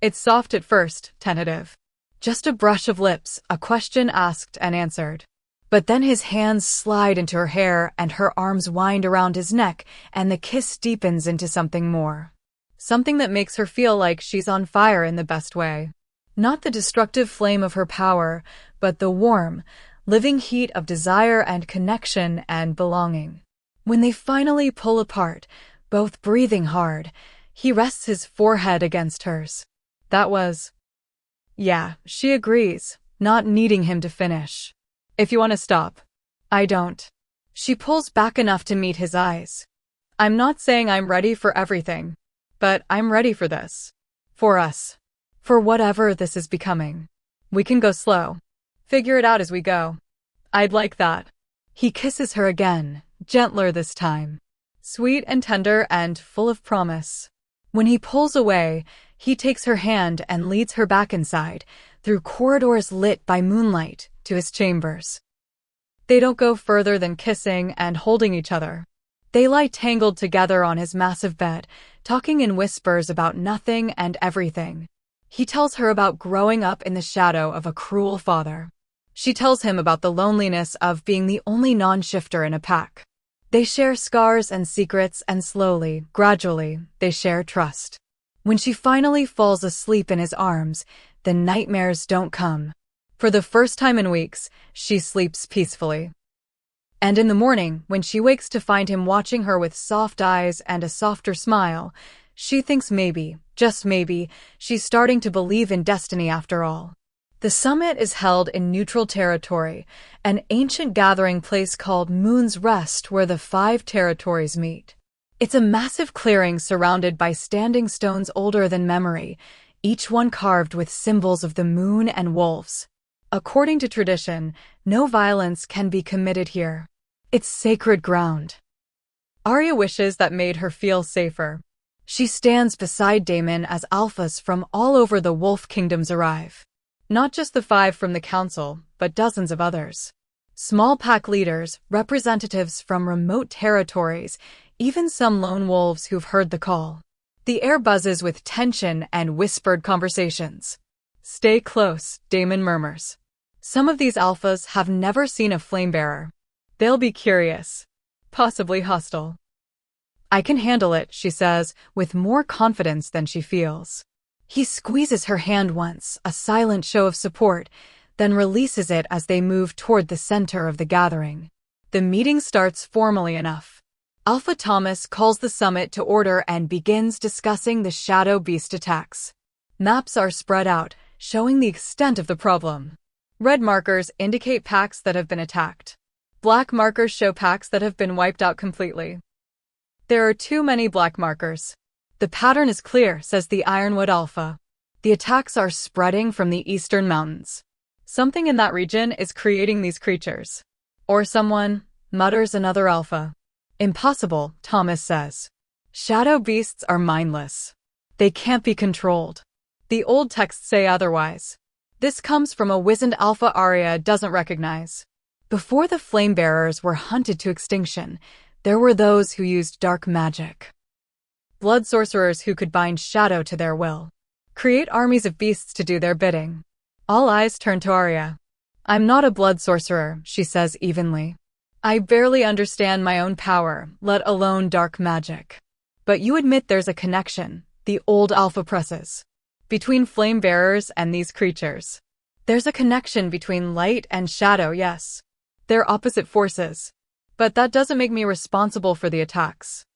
It's soft at first, tentative. Just a brush of lips, a question asked and answered. But then his hands slide into her hair and her arms wind around his neck and the kiss deepens into something more. Something that makes her feel like she's on fire in the best way. Not the destructive flame of her power, but the warm, living heat of desire and connection and belonging. When they finally pull apart, both breathing hard, he rests his forehead against hers. That was... Yeah, she agrees, not needing him to finish. If you want to stop. I don't. She pulls back enough to meet his eyes. I'm not saying I'm ready for everything, but I'm ready for this. For us. For whatever this is becoming. We can go slow. Figure it out as we go. I'd like that. He kisses her again, gentler this time. Sweet and tender and full of promise. When he pulls away, he takes her hand and leads her back inside, through corridors lit by moonlight, to his chambers. They don't go further than kissing and holding each other. They lie tangled together on his massive bed, talking in whispers about nothing and everything. He tells her about growing up in the shadow of a cruel father. She tells him about the loneliness of being the only non-shifter in a pack. They share scars and secrets, and slowly, gradually, they share trust. When she finally falls asleep in his arms, the nightmares don't come. For the first time in weeks, she sleeps peacefully. And in the morning, when she wakes to find him watching her with soft eyes and a softer smile, she thinks maybe, just maybe, she's starting to believe in destiny after all. The summit is held in neutral territory, an ancient gathering place called Moon's Rest where the 5 territories meet. It's a massive clearing surrounded by standing stones older than memory, each one carved with symbols of the moon and wolves. According to tradition, no violence can be committed here. It's sacred ground. Arya wishes that made her feel safer. She stands beside Damon as alphas from all over the wolf kingdoms arrive. Not just the 5 from the council, but dozens of others. Small pack leaders, representatives from remote territories, even some lone wolves who've heard the call. The air buzzes with tension and whispered conversations. Stay close, Damon murmurs. Some of these alphas have never seen a flamebearer. They'll be curious. Possibly hostile. I can handle it, she says, with more confidence than she feels. He squeezes her hand once, a silent show of support, then releases it as they move toward the center of the gathering. The meeting starts formally enough. Alpha Thomas calls the summit to order and begins discussing the shadow beast attacks. Maps are spread out, showing the extent of the problem. Red markers indicate packs that have been attacked. Black markers show packs that have been wiped out completely. There are too many black markers. The pattern is clear, says the Ironwood Alpha. The attacks are spreading from the eastern mountains. Something in that region is creating these creatures. Or someone, mutters another Alpha. Impossible, Thomas says. Shadow beasts are mindless. They can't be controlled. The old texts say otherwise. This comes from a wizened Alpha Arya doesn't recognize. Before the flame bearers were hunted to extinction, there were those who used dark magic. Blood sorcerers who could bind shadow to their will. Create armies of beasts to do their bidding. All eyes turn to Arya. I'm not a blood sorcerer, she says evenly. I barely understand my own power, let alone dark magic. But you admit there's a connection, the old Alpha presses. Between flame bearers and these creatures. There's a connection between light and shadow, yes. They're opposite forces. But that doesn't make me responsible for the attacks.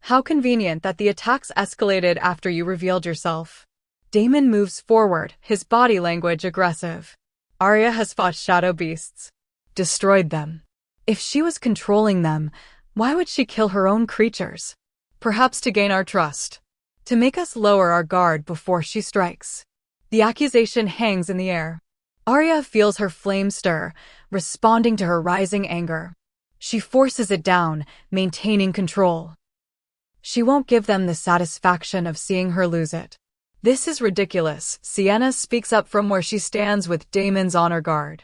How convenient that the attacks escalated after you revealed yourself. Damon moves forward, his body language aggressive. Arya has fought shadow beasts. Destroyed them. If she was controlling them, why would she kill her own creatures? Perhaps to gain our trust. To make us lower our guard before she strikes. The accusation hangs in the air. Arya feels her flame stir, responding to her rising anger. She forces it down, maintaining control. She won't give them the satisfaction of seeing her lose it. This is ridiculous, Sienna speaks up from where she stands with Damon's honor guard.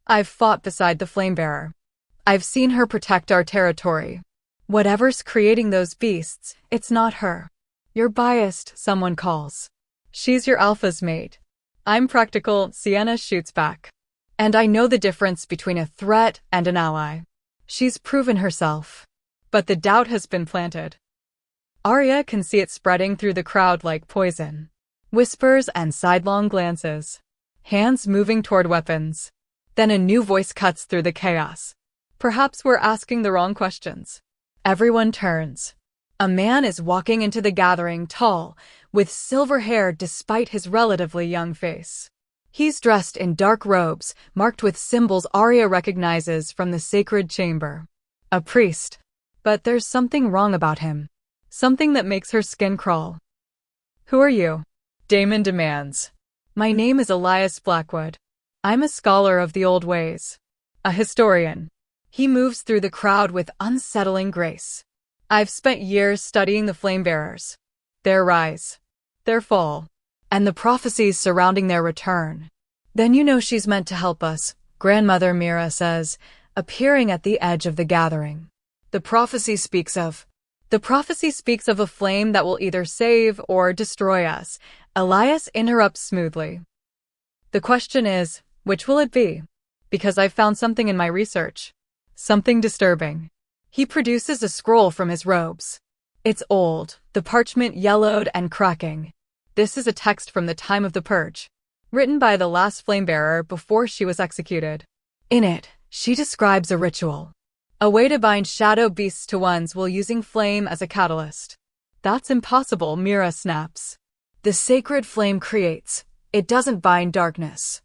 I've fought beside the flamebearer. I've seen her protect our territory. Whatever's creating those beasts, it's not her. You're biased, someone calls. She's your alpha's mate. I'm practical, Sienna shoots back. And I know the difference between a threat and an ally. She's proven herself. But the doubt has been planted. Arya can see it spreading through the crowd like poison. Whispers and sidelong glances. Hands moving toward weapons. Then a new voice cuts through the chaos. Perhaps we're asking the wrong questions. Everyone turns. A man is walking into the gathering, tall, with silver hair despite his relatively young face. He's dressed in dark robes, marked with symbols Arya recognizes from the sacred chamber. A priest. But there's something wrong about him. Something that makes her skin crawl. Who are you? Damon demands. My name is Elias Blackwood. I'm a scholar of the old ways. A historian. He moves through the crowd with unsettling grace. I've spent years studying the flamebearers. Their rise. Their fall. And the prophecies surrounding their return. Then you know she's meant to help us, Grandmother Mira says, appearing at the edge of the gathering. The prophecy speaks of a flame that will either save or destroy us. Elias interrupts smoothly. The question is, which will it be? Because I've found something in my research. Something disturbing. He produces a scroll from his robes. It's old, the parchment yellowed and cracking. This is a text from the time of the Purge, written by the last flamebearer before she was executed. In it, she describes a ritual. A way to bind shadow beasts to one's will using flame as a catalyst. That's impossible, Mira snaps. The sacred flame creates. It doesn't bind darkness.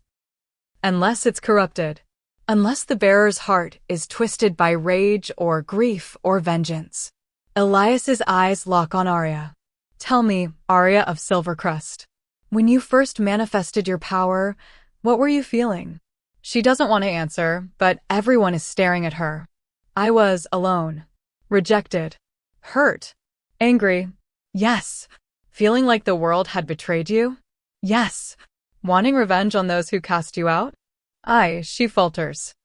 Unless it's corrupted. Unless the bearer's heart is twisted by rage or grief or vengeance. Elias's eyes lock on Arya. Tell me, Arya of Silvercrest. When you first manifested your power, what were you feeling? She doesn't want to answer, but everyone is staring at her. I was alone. Rejected. Hurt. Angry. Yes. Feeling like the world had betrayed you? Yes. Wanting revenge on those who cast you out? She falters.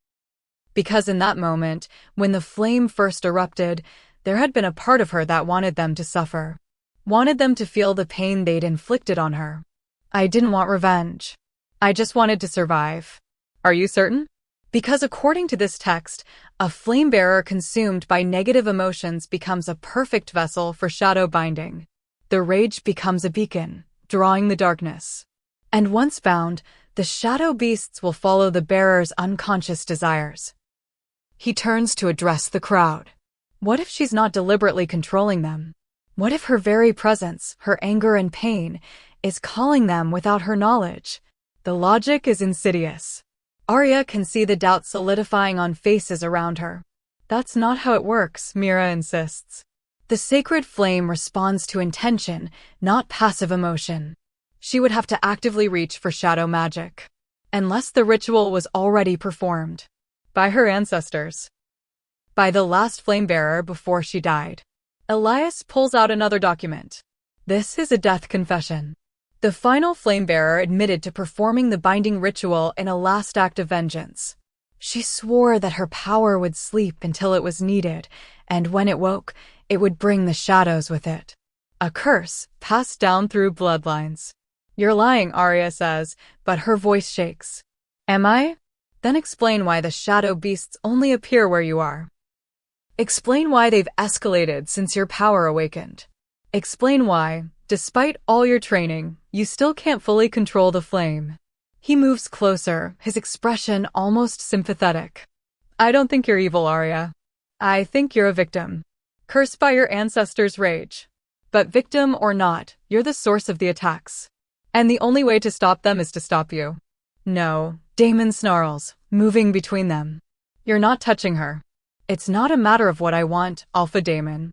Because in that moment, when the flame first erupted, there had been a part of her that wanted them to suffer. Wanted them to feel the pain they'd inflicted on her. I didn't want revenge. I just wanted to survive. Are you certain? Because according to this text, a flamebearer consumed by negative emotions becomes a perfect vessel for shadow binding. The rage becomes a beacon, drawing the darkness. And once bound, the shadow beasts will follow the bearer's unconscious desires. He turns to address the crowd. What if she's not deliberately controlling them? What if her very presence, her anger and pain, is calling them without her knowledge? The logic is insidious. Arya can see the doubt solidifying on faces around her. That's not how it works, Mira insists. The sacred flame responds to intention, not passive emotion. She would have to actively reach for shadow magic, unless the ritual was already performed. By her ancestors. By the last flame bearer before she died. Elias pulls out another document. This is a death confession. The final flame bearer admitted to performing the binding ritual in a last act of vengeance. She swore that her power would sleep until it was needed, and when it woke, it would bring the shadows with it. A curse passed down through bloodlines. You're lying, Arya says, but her voice shakes. Am I? Then explain why the shadow beasts only appear where you are. Explain why they've escalated since your power awakened. Explain why, despite all your training, you still can't fully control the flame. He moves closer, his expression almost sympathetic. I don't think you're evil, Arya. I think you're a victim. Cursed by your ancestors' rage. But victim or not, you're the source of the attacks. And the only way to stop them is to stop you. No, Damon snarls, moving between them. You're not touching her. It's not a matter of what I want, Alpha Damon.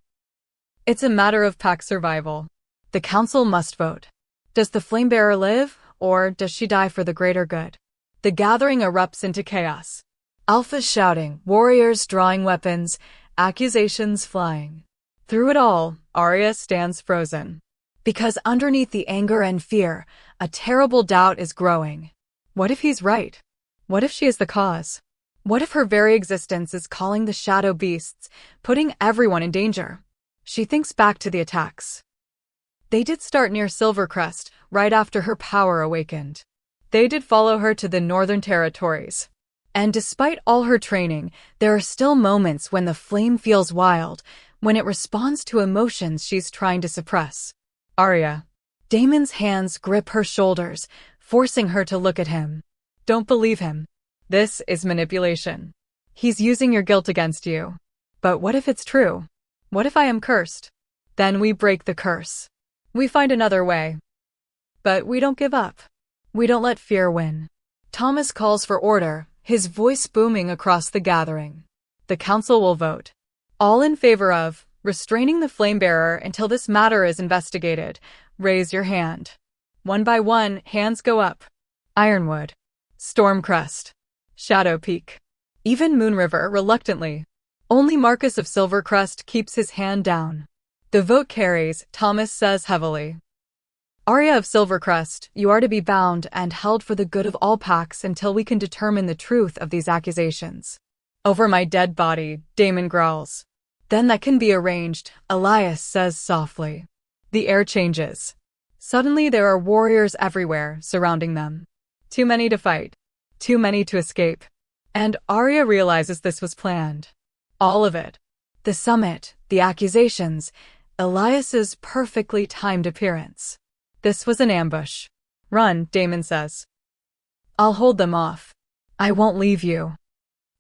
It's a matter of pack survival. The council must vote. Does the flamebearer live, or does she die for the greater good? The gathering erupts into chaos. Alpha's shouting, warriors drawing weapons, accusations flying. Through it all, Arya stands frozen. Because underneath the anger and fear, a terrible doubt is growing. What if he's right? What if she is the cause? What if her very existence is calling the shadow beasts, putting everyone in danger? She thinks back to the attacks. They did start near Silvercrest, right after her power awakened. They did follow her to the Northern Territories. And despite all her training, there are still moments when the flame feels wild, when it responds to emotions she's trying to suppress. Arya. Damon's hands grip her shoulders, forcing her to look at him. Don't believe him. This is manipulation. He's using your guilt against you. But what if it's true? What if I am cursed? Then we break the curse. We find another way. But we don't give up. We don't let fear win. Thomas calls for order, his voice booming across the gathering. The council will vote. All in favor of restraining the flamebearer until this matter is investigated. Raise your hand. One by one, hands go up. Ironwood. Stormcrest. Shadow Peak. Even Moonriver reluctantly. Only Marcus of Silvercrest keeps his hand down. The vote carries, Thomas says heavily. Arya of Silvercrest, you are to be bound and held for the good of all packs until we can determine the truth of these accusations. Over my dead body, Damon growls. Then that can be arranged, Elias says softly. The air changes. Suddenly there are warriors everywhere, surrounding them. Too many to fight. Too many to escape. And Arya realizes this was planned. All of it. The summit, the accusations, Elias's perfectly timed appearance. This was an ambush. Run, Damon says. I'll hold them off. I won't leave you.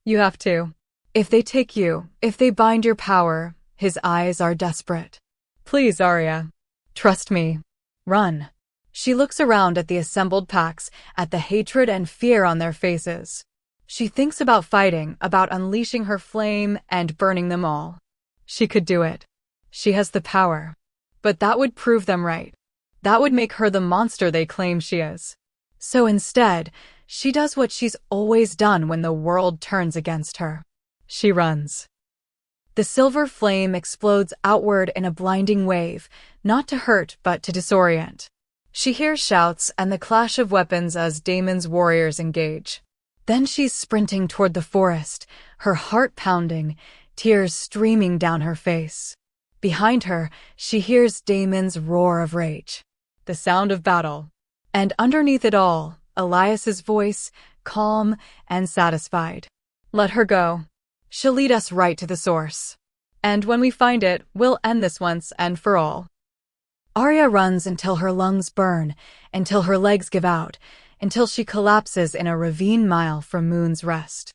You have to. If they take you, if they bind your power, his eyes are desperate. Please, Arya. Trust me. Run. She looks around at the assembled packs, at the hatred and fear on their faces. She thinks about fighting, about unleashing her flame and burning them all. She could do it. She has the power. But that would prove them right. That would make her the monster they claim she is. So instead, she does what she's always done when the world turns against her. She runs. The silver flame explodes outward in a blinding wave, not to hurt but to disorient. She hears shouts and the clash of weapons as Damon's warriors engage. Then she's sprinting toward the forest, her heart pounding, tears streaming down her face. Behind her, she hears Damon's roar of rage. The sound of battle. And underneath it all, Elias's voice, calm and satisfied. Let her go. She'll lead us right to the source. And when we find it, we'll end this once and for all. Arya runs until her lungs burn, until her legs give out, until she collapses in a ravine mile from Moon's Rest.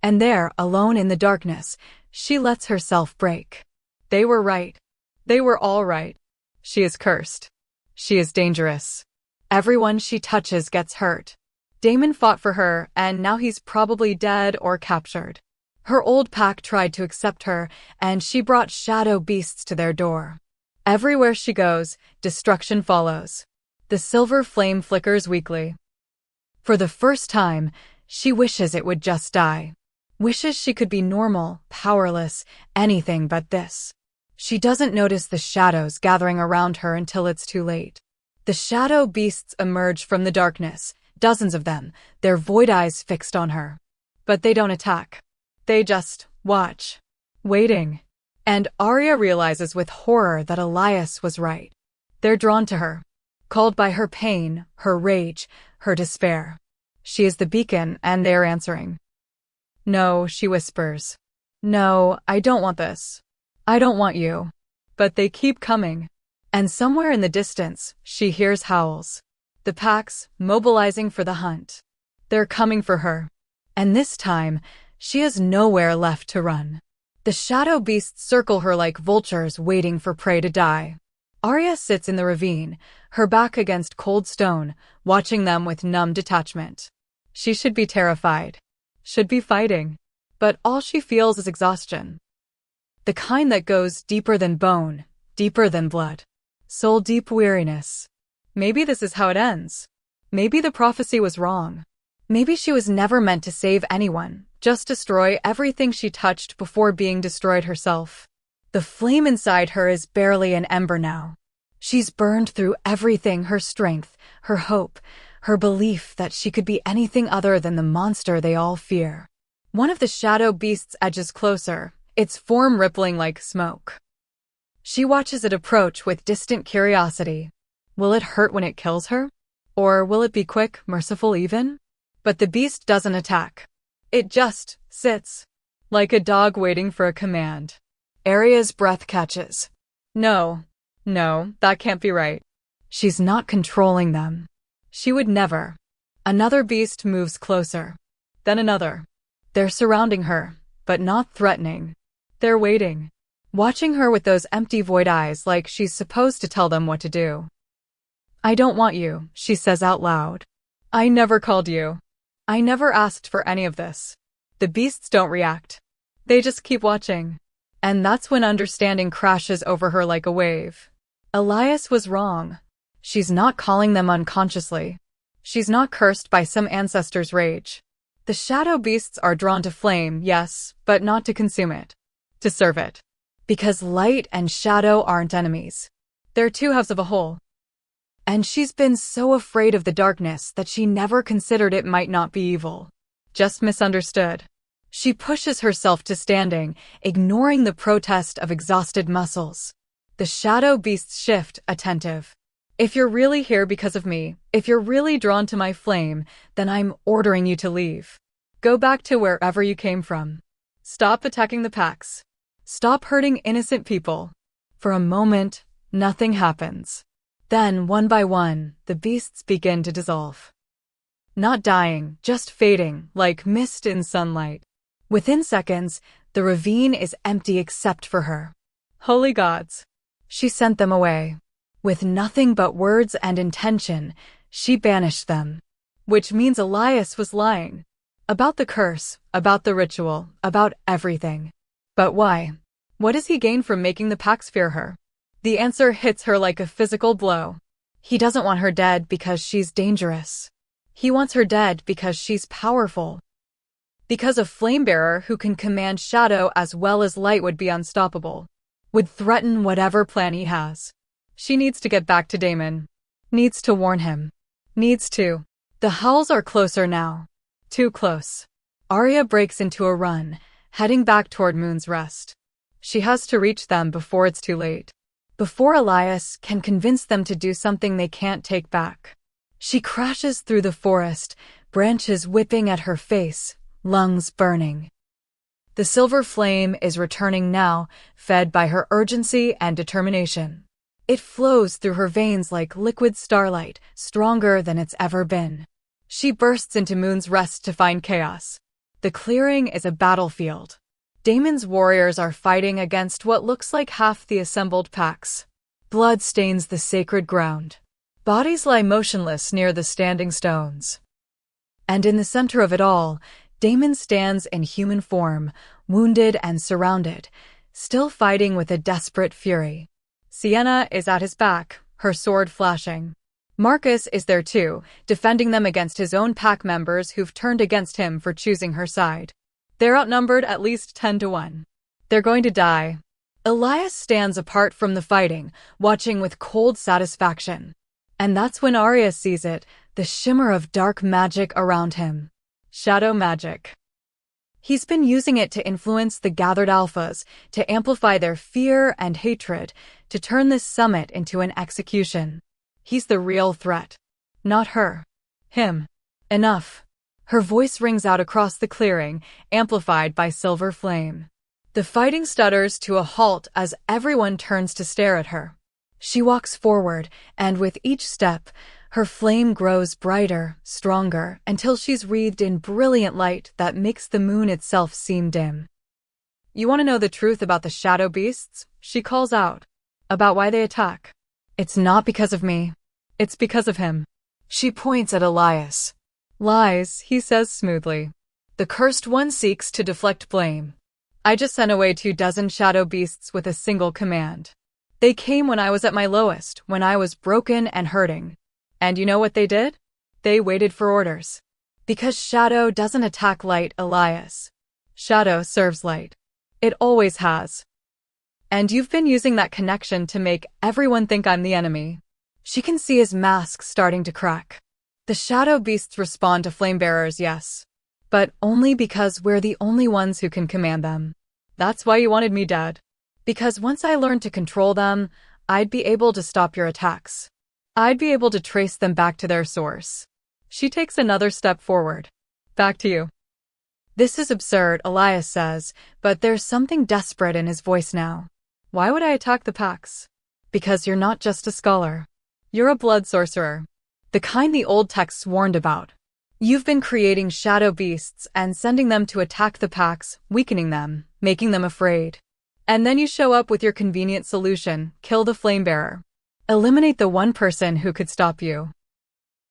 And there, alone in the darkness, she lets herself break. They were right. They were all right. She is cursed. She is dangerous. Everyone she touches gets hurt. Damon fought for her, and now he's probably dead or captured. Her old pack tried to accept her, and she brought shadow beasts to their door. Everywhere she goes, destruction follows. The silver flame flickers weakly. For the first time, she wishes it would just die. Wishes she could be normal, powerless, anything but this. She doesn't notice the shadows gathering around her until it's too late. The shadow beasts emerge from the darkness, dozens of them, their void eyes fixed on her. But they don't attack. They just watch, waiting. And Arya realizes with horror that Elias was right. They're drawn to her, called by her pain, her rage, her despair. She is the beacon, and they're answering. No, she whispers. No, I don't want this. I don't want you. But they keep coming. And somewhere in the distance, she hears howls. The packs, mobilizing for the hunt. They're coming for her. And this time, she has nowhere left to run. The shadow beasts circle her like vultures waiting for prey to die. Arya sits in the ravine, her back against cold stone, watching them with numb detachment. She should be terrified. Should be fighting. But all she feels is exhaustion. The kind that goes deeper than bone, deeper than blood. Soul-deep weariness. Maybe this is how it ends. Maybe the prophecy was wrong. Maybe she was never meant to save anyone, just destroy everything she touched before being destroyed herself. The flame inside her is barely an ember now. She's burned through everything, her strength, her hope, her belief that she could be anything other than the monster they all fear. One of the shadow beasts edges closer, its form rippling like smoke. She watches it approach with distant curiosity. Will it hurt when it kills her? Or will it be quick, merciful even? But the beast doesn't attack. It just sits, like a dog waiting for a command. Arya's breath catches. No, that can't be right. She's not controlling them. She would never. Another beast moves closer. Then another. They're surrounding her, but not threatening. They're waiting, watching her with those empty void eyes like she's supposed to tell them what to do. I don't want you, she says out loud. I never called you. I never asked for any of this. The beasts don't react. They just keep watching. And that's when understanding crashes over her like a wave. Elias was wrong. She's not calling them unconsciously. She's not cursed by some ancestor's rage. The shadow beasts are drawn to flame, yes, but not to consume it. To serve it. Because light and shadow aren't enemies. They're two halves of a whole. And she's been so afraid of the darkness that she never considered it might not be evil. Just misunderstood. She pushes herself to standing, ignoring the protest of exhausted muscles. The shadow beasts shift, attentive. If you're really here because of me, if you're really drawn to my flame, then I'm ordering you to leave. Go back to wherever you came from. Stop attacking the packs. Stop hurting innocent people. For a moment, nothing happens. Then, one by one, the beasts begin to dissolve. Not dying, just fading, like mist in sunlight. Within seconds, the ravine is empty except for her. Holy gods! She sent them away. With nothing but words and intention, she banished them. Which means Elias was lying. About the curse, about the ritual, about everything. But why? What does he gain from making the packs fear her? The answer hits her like a physical blow. He doesn't want her dead because she's dangerous. He wants her dead because she's powerful. Because a flamebearer who can command shadow as well as light would be unstoppable. Would threaten whatever plan he has. She needs to get back to Damon. Needs to warn him. Needs to. The howls are closer now. Too close. Arya breaks into a run, heading back toward Moon's Rest. She has to reach them before it's too late. Before Elias can convince them to do something they can't take back. She crashes through the forest, branches whipping at her face, lungs burning. The silver flame is returning now, fed by her urgency and determination. It flows through her veins like liquid starlight, stronger than it's ever been. She bursts into Moon's Rest to find chaos. The clearing is a battlefield. Damon's warriors are fighting against what looks like half the assembled packs. Blood stains the sacred ground. Bodies lie motionless near the standing stones. And in the center of it all, Damon stands in human form, wounded and surrounded, still fighting with a desperate fury. Sienna is at his back, her sword flashing. Marcus is there too, defending them against his own pack members who've turned against him for choosing her side. They're outnumbered at least 10-1. They're going to die. Elias stands apart from the fighting, watching with cold satisfaction. And that's when Arya sees it, the shimmer of dark magic around him. Shadow magic. He's been using it to influence the gathered alphas, to amplify their fear and hatred, to turn this summit into an execution. He's the real threat. Not her. Him. Enough. Her voice rings out across the clearing, amplified by silver flame. The fighting stutters to a halt as everyone turns to stare at her. She walks forward, and with each step, her flame grows brighter, stronger, until she's wreathed in brilliant light that makes the moon itself seem dim. You want to know the truth about the shadow beasts? She calls out. About why they attack. It's not because of me. It's because of him. She points at Elias. Lies, he says smoothly. The cursed one seeks to deflect blame. I just sent away 24 shadow beasts with a single command. They came when I was at my lowest, when I was broken and hurting. And you know what they did? They waited for orders. Because shadow doesn't attack light, Elias. Shadow serves light. It always has. And you've been using that connection to make everyone think I'm the enemy. She can see his mask starting to crack. The shadow beasts respond to flamebearers, yes. But only because we're the only ones who can command them. That's why you wanted me dead. Because once I learned to control them, I'd be able to stop your attacks. I'd be able to trace them back to their source. She takes another step forward. Back to you. This is absurd, Elias says, but there's something desperate in his voice now. Why would I attack the packs? Because you're not just a scholar. You're a blood sorcerer. The kind the old texts warned about. You've been creating shadow beasts and sending them to attack the packs, weakening them, making them afraid. And then you show up with your convenient solution, kill the flamebearer. Eliminate the one person who could stop you.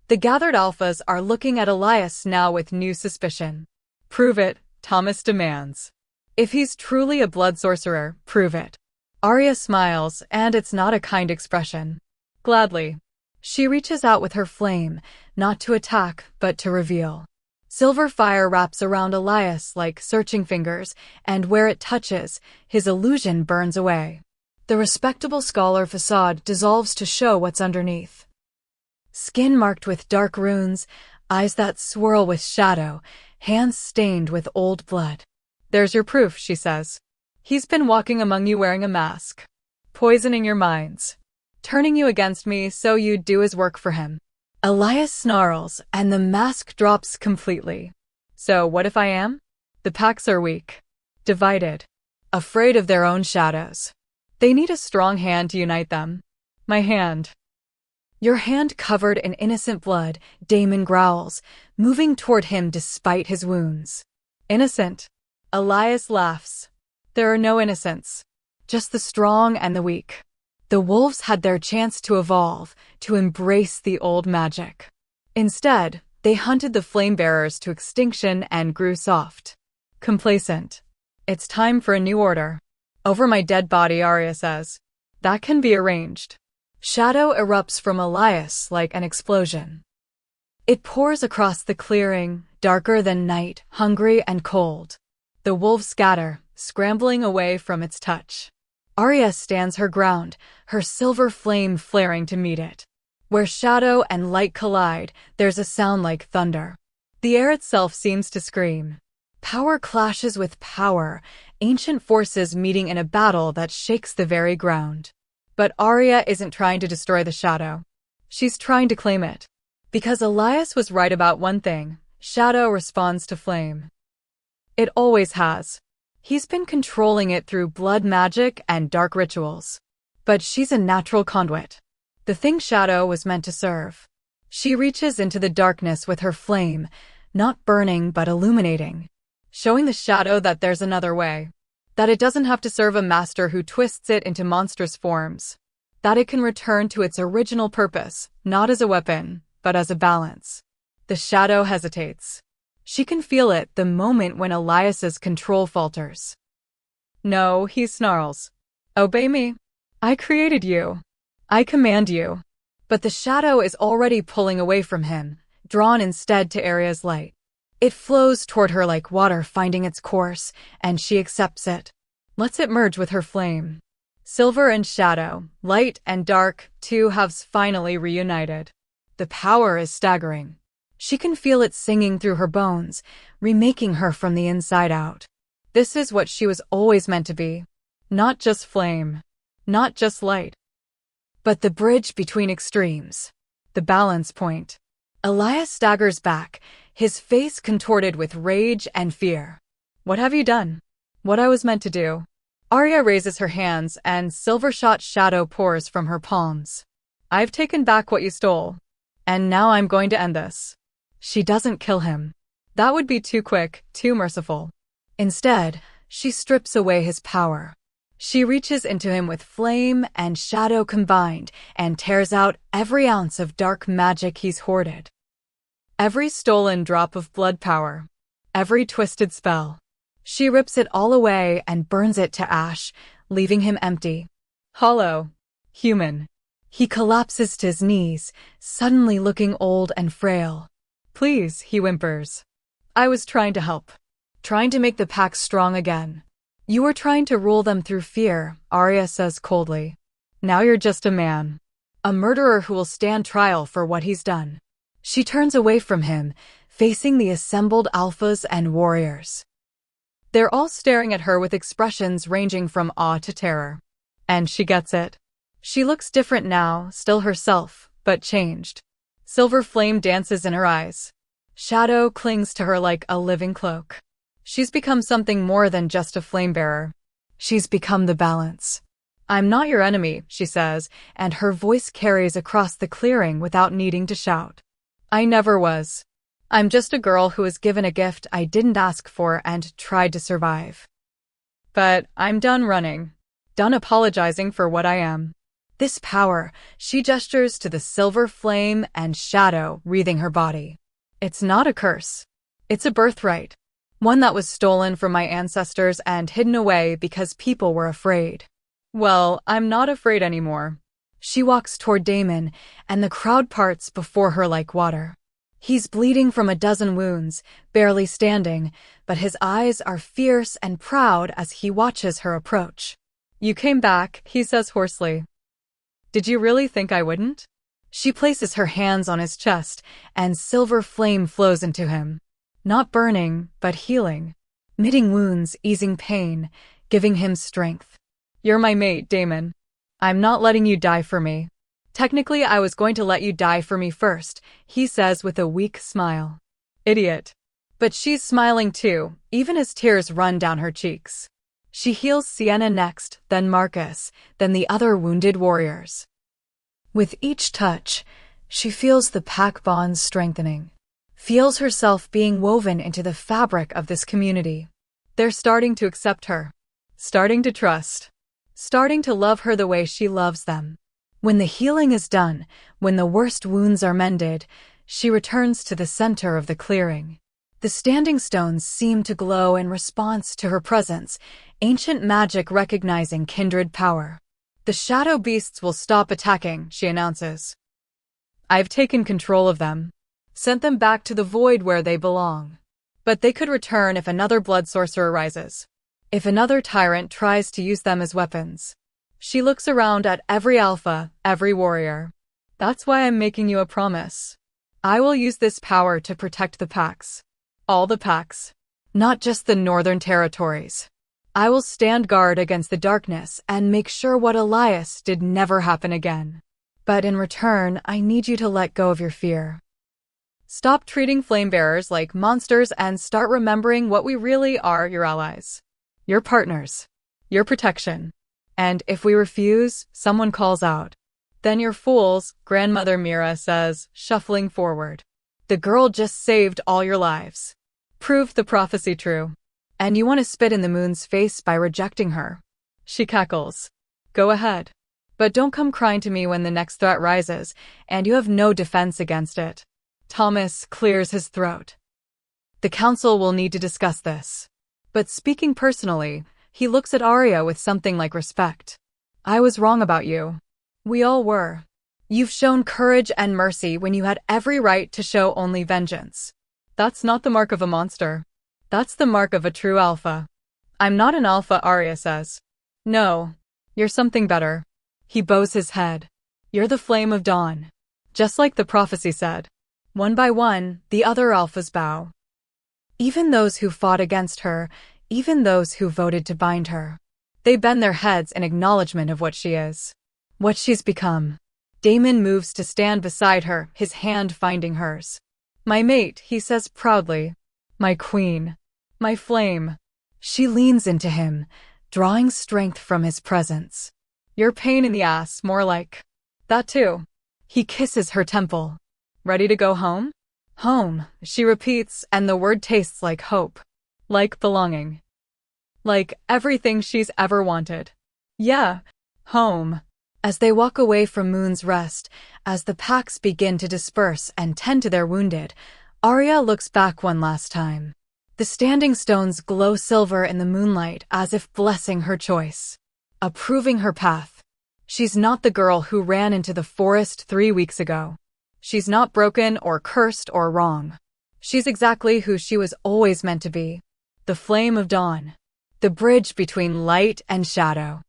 The gathered alphas are looking at Elias now with new suspicion. Prove it, Thomas demands. If he's truly a blood sorcerer, prove it. Arya smiles, and it's not a kind expression. Gladly. She reaches out with her flame, not to attack, but to reveal. Silver fire wraps around Elias like searching fingers, and where it touches, his illusion burns away. The respectable scholar facade dissolves to show what's underneath. Skin marked with dark runes, eyes that swirl with shadow, hands stained with old blood. There's your proof, she says. He's been walking among you wearing a mask. Poisoning your minds. Turning you against me so you'd do his work for him. Elias snarls, and the mask drops completely. So what if I am? The packs are weak. Divided. Afraid of their own shadows. They need a strong hand to unite them. My hand. Your hand covered in innocent blood, Damon growls, moving toward him despite his wounds. Innocent. Elias laughs. There are no innocents. Just the strong and the weak. The wolves had their chance to evolve, to embrace the old magic. Instead, they hunted the flamebearers to extinction and grew soft. Complacent. It's time for a new order. Over my dead body, Arya says. That can be arranged. Shadow erupts from Elias like an explosion. It pours across the clearing, darker than night, hungry and cold. The wolves scatter, scrambling away from its touch. Arya stands her ground, her silver flame flaring to meet it. Where shadow and light collide, there's a sound like thunder. The air itself seems to scream. Power clashes with power, ancient forces meeting in a battle that shakes the very ground. But Arya isn't trying to destroy the shadow. She's trying to claim it. Because Elias was right about one thing, shadow responds to flame. It always has. He's been controlling it through blood magic and dark rituals. But she's a natural conduit. The thing shadow was meant to serve. She reaches into the darkness with her flame, not burning but illuminating. showing the shadow that there's another way. That it doesn't have to serve a master who twists it into monstrous forms. That it can return to its original purpose, not as a weapon, but as a balance. The shadow hesitates. She can feel it the moment when Elias's control falters. No, he snarls. Obey me. I created you. I command you. But the shadow is already pulling away from him, drawn instead to Aria's light. It flows toward her like water finding its course, and she accepts it. Lets it merge with her flame. Silver and shadow, light and dark, two halves finally reunited. The power is staggering. She can feel it singing through her bones, remaking her from the inside out. This is what she was always meant to be. Not just flame. Not just light. But the bridge between extremes. The balance point. Elias staggers back, his face contorted with rage and fear. What have you done? What I was meant to do. Aria raises her hands and silver-shot shadow pours from her palms. I've taken back what you stole. And now I'm going to end this. She doesn't kill him. That would be too quick, too merciful. Instead, she strips away his power. She reaches into him with flame and shadow combined and tears out every ounce of dark magic he's hoarded. Every stolen drop of blood power. Every twisted spell. She rips it all away and burns it to ash, leaving him empty. Hollow. Human. He collapses to his knees, suddenly looking old and frail. Please, he whimpers. I was trying to help. Trying to make the pack strong again. You were trying to rule them through fear, Aria says coldly. Now you're just a man. A murderer who will stand trial for what he's done. She turns away from him, facing the assembled alphas and warriors. They're all staring at her with expressions ranging from awe to terror. And she gets it. She looks different now, still herself, but changed. Silver flame dances in her eyes. Shadow clings to her like a living cloak. She's become something more than just a flame-bearer. She's become the balance. I'm not your enemy, she says, and her voice carries across the clearing without needing to shout. I never was. I'm just a girl who was given a gift I didn't ask for and tried to survive. But I'm done running. Done apologizing for what I am. This power, she gestures to the silver flame and shadow wreathing her body. It's not a curse. It's a birthright. One that was stolen from my ancestors and hidden away because people were afraid. Well, I'm not afraid anymore. She walks toward Damon, and the crowd parts before her like water. He's bleeding from a dozen wounds, barely standing, but his eyes are fierce and proud as he watches her approach. You came back, he says hoarsely. Did you really think I wouldn't? She places her hands on his chest, and silver flame flows into him. Not burning, but healing. Knitting wounds, easing pain, giving him strength. You're my mate, Damon. I'm not letting you die for me. Technically, I was going to let you die for me first, he says with a weak smile. Idiot. But she's smiling too, even as tears run down her cheeks. She heals Sienna next, then Marcus, then the other wounded warriors. With each touch, she feels the pack bonds strengthening. Feels herself being woven into the fabric of this community. They're starting to accept her. Starting to trust. Starting to love her the way she loves them. When the healing is done, when the worst wounds are mended, she returns to the center of the clearing. The standing stones seem to glow in response to her presence, ancient magic recognizing kindred power. The shadow beasts will stop attacking, she announces. I've taken control of them. Sent them back to the void where they belong. But they could return if another blood sorcerer rises. If another tyrant tries to use them as weapons. She looks around at every alpha, every warrior. That's why I'm making you a promise. I will use this power to protect the packs. All the packs. Not just the northern territories. I will stand guard against the darkness and make sure what Elias did never happen again. But in return, I need you to let go of your fear. Stop treating flamebearers like monsters and start remembering what we really are, your allies. Your partners. Your protection. And if we refuse, someone calls out. Then you're fools, Grandmother Mira says, shuffling forward. The girl just saved all your lives. Proved the prophecy true. And you want to spit in the moon's face by rejecting her. She cackles. Go ahead. But don't come crying to me when the next threat rises, and you have no defense against it. Thomas clears his throat. The council will need to discuss this. But speaking personally, he looks at Arya with something like respect. I was wrong about you. We all were. You've shown courage and mercy when you had every right to show only vengeance. That's not the mark of a monster. That's the mark of a true alpha. I'm not an alpha, Arya says. No, you're something better. He bows his head. You're the flame of dawn. Just like the prophecy said. One by one, the other alphas bow. Even those who fought against her, even those who voted to bind her. They bend their heads in acknowledgement of what she is. What she's become. Damon moves to stand beside her, his hand finding hers. My mate, he says proudly. My queen. My flame. She leans into him, drawing strength from his presence. Your pain in the ass, more like. That too. He kisses her temple. Ready to go home? Home, she repeats, and the word tastes like hope. Like belonging. Like everything she's ever wanted. Yeah, home. As they walk away from Moon's Rest, as the packs begin to disperse and tend to their wounded, Arya looks back one last time. The standing stones glow silver in the moonlight as if blessing her choice. Approving her path. She's not the girl who ran into the forest 3 weeks ago. She's not broken or cursed or wrong. She's exactly who she was always meant to be. The flame of dawn. The bridge between light and shadow.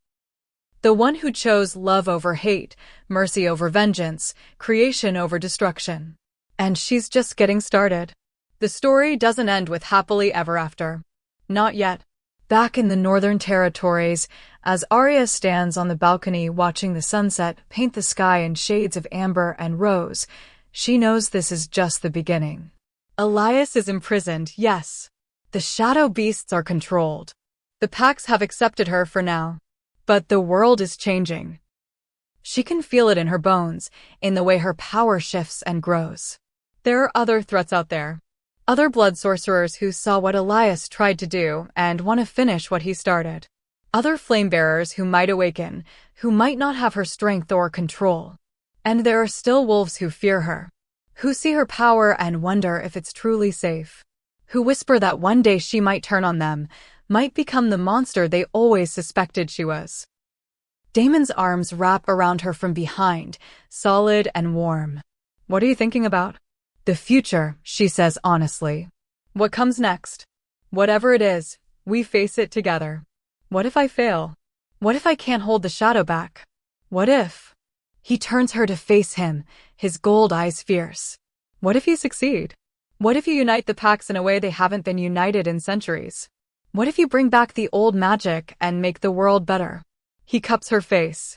The one who chose love over hate, mercy over vengeance, creation over destruction. And she's just getting started. The story doesn't end with happily ever after. Not yet. Back in the Northern Territories, as Arya stands on the balcony watching the sunset paint the sky in shades of amber and rose, she knows this is just the beginning. Elias is imprisoned, yes. The shadow beasts are controlled. The packs have accepted her for now. But the world is changing. She can feel it in her bones, in the way her power shifts and grows. There are other threats out there. Other blood sorcerers who saw what Elias tried to do and want to finish what he started. Other flame bearers who might awaken, who might not have her strength or control. And there are still wolves who fear her. Who see her power and wonder if it's truly safe. Who whisper that one day she might turn on them, might become the monster they always suspected she was. Damon's arms wrap around her from behind, solid and warm. What are you thinking about? The future, she says honestly. What comes next? Whatever it is, we face it together. What if I fail? What if I can't hold the shadow back? What if? He turns her to face him, his gold eyes fierce. What if you succeed? What if you unite the packs in a way they haven't been united in centuries? What if you bring back the old magic and make the world better? He cups her face.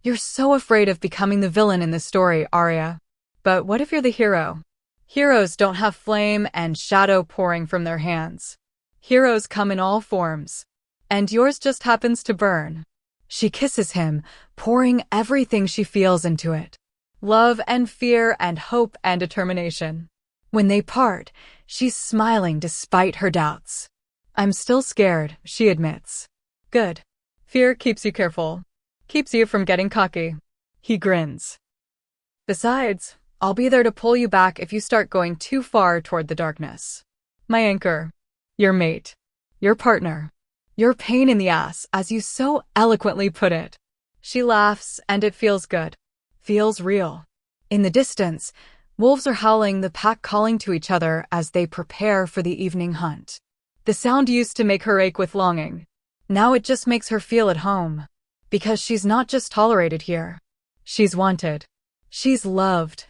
You're so afraid of becoming the villain in this story, Arya. But what if you're the hero? Heroes don't have flame and shadow pouring from their hands. Heroes come in all forms. And yours just happens to burn. She kisses him, pouring everything she feels into it. Love and fear and hope and determination. When they part, she's smiling despite her doubts. I'm still scared, she admits. Good. Fear keeps you careful. Keeps you from getting cocky. He grins. Besides, I'll be there to pull you back if you start going too far toward the darkness. My anchor. Your mate. Your partner. Your pain in the ass, as you so eloquently put it. She laughs, and it feels good. Feels real. In the distance, wolves are howling, the pack calling to each other as they prepare for the evening hunt. The sound used to make her ache with longing. Now it just makes her feel at home. Because she's not just tolerated here. She's wanted. She's loved.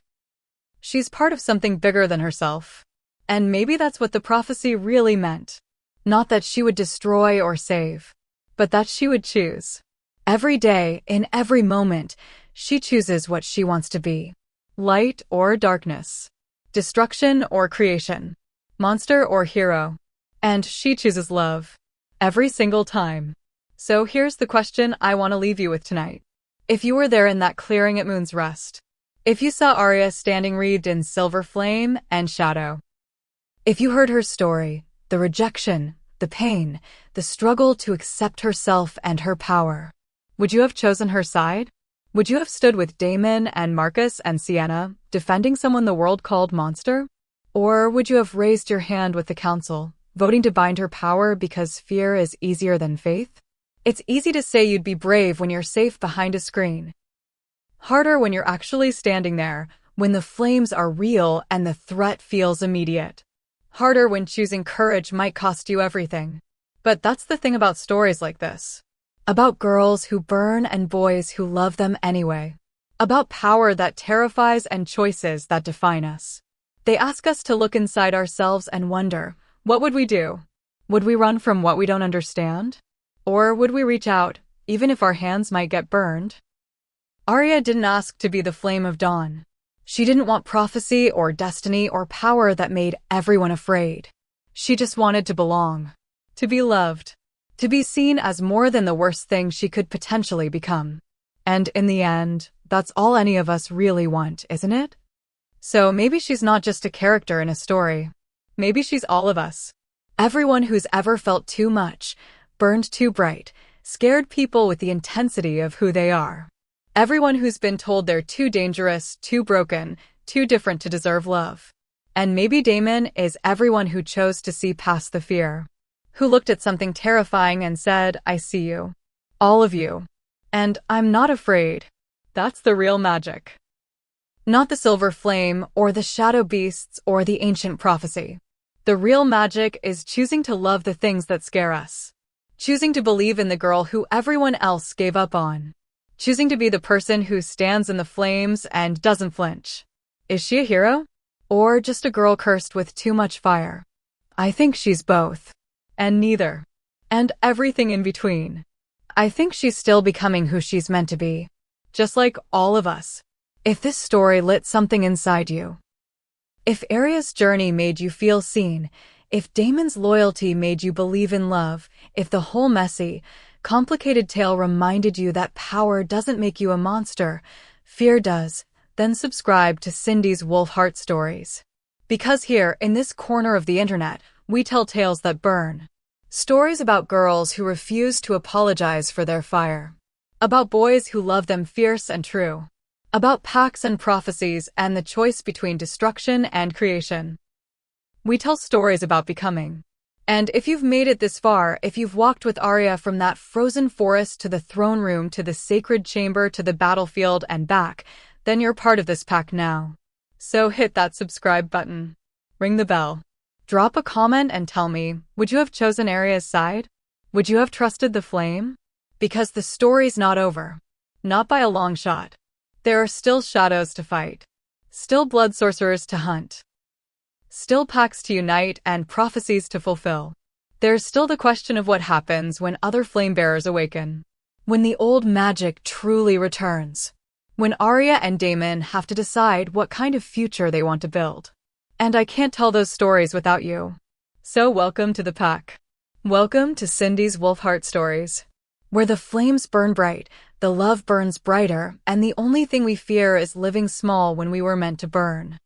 She's part of something bigger than herself. And maybe that's what the prophecy really meant. Not that she would destroy or save, but that she would choose. Every day, in every moment, she chooses what she wants to be. Light or darkness. Destruction or creation. Monster or hero. And she chooses love. Every single time. So here's the question I want to leave you with tonight. If you were there in that clearing at Moon's Rest. If you saw Arya standing wreathed in silver flame and shadow. If you heard her story, the rejection, the pain, the struggle to accept herself and her power. Would you have chosen her side? Would you have stood with Damon and Marcus and Sienna, defending someone the world called monster? Or would you have raised your hand with the council, voting to bind her power because fear is easier than faith? It's easy to say you'd be brave when you're safe behind a screen. Harder when you're actually standing there, when the flames are real and the threat feels immediate. Harder when choosing courage might cost you everything. But that's the thing about stories like this. About girls who burn and boys who love them anyway. About power that terrifies and choices that define us. They ask us to look inside ourselves and wonder, what would we do? Would we run from what we don't understand? Or would we reach out, even if our hands might get burned? Arya didn't ask to be the flame of dawn. She didn't want prophecy or destiny or power that made everyone afraid. She just wanted to belong. To be loved. To be seen as more than the worst thing she could potentially become. And in the end, that's all any of us really want, isn't it? So maybe she's not just a character in a story. Maybe she's all of us. Everyone who's ever felt too much, burned too bright, scared people with the intensity of who they are. Everyone who's been told they're too dangerous, too broken, too different to deserve love. And maybe Damon is everyone who chose to see past the fear. Who looked at something terrifying and said, I see you. All of you. And I'm not afraid. That's the real magic. Not the silver flame, or the shadow beasts, or the ancient prophecy. The real magic is choosing to love the things that scare us. Choosing to believe in the girl who everyone else gave up on. Choosing to be the person who stands in the flames and doesn't flinch. Is she a hero? Or just a girl cursed with too much fire? I think she's both. And neither. And everything in between. I think she's still becoming who she's meant to be. Just like all of us. If this story lit something inside you. If Arya's journey made you feel seen. If Damon's loyalty made you believe in love. If the whole messy, complicated tale reminded you that power doesn't make you a monster, fear does, then subscribe to Cindy's Wolfheart Stories. Because here, in this corner of the internet, we tell tales that burn. Stories about girls who refuse to apologize for their fire. About boys who love them fierce and true. About pacts and prophecies and the choice between destruction and creation. We tell stories about becoming. And if you've made it this far, if you've walked with Arya from that frozen forest to the throne room to the sacred chamber to the battlefield and back, then you're part of this pack now. So hit that subscribe button. Ring the bell. Drop a comment and tell me, would you have chosen Arya's side? Would you have trusted the flame? Because the story's not over. Not by a long shot. There are still shadows to fight. Still blood sorcerers to hunt. Still pacts to unite and prophecies to fulfill. There's still the question of what happens when other flamebearers awaken. When the old magic truly returns. When Arya and Damon have to decide what kind of future they want to build. And I can't tell those stories without you. So welcome to the pack. Welcome to Cindy's Wolfheart Stories. Where the flames burn bright, the love burns brighter, and the only thing we fear is living small when we were meant to burn.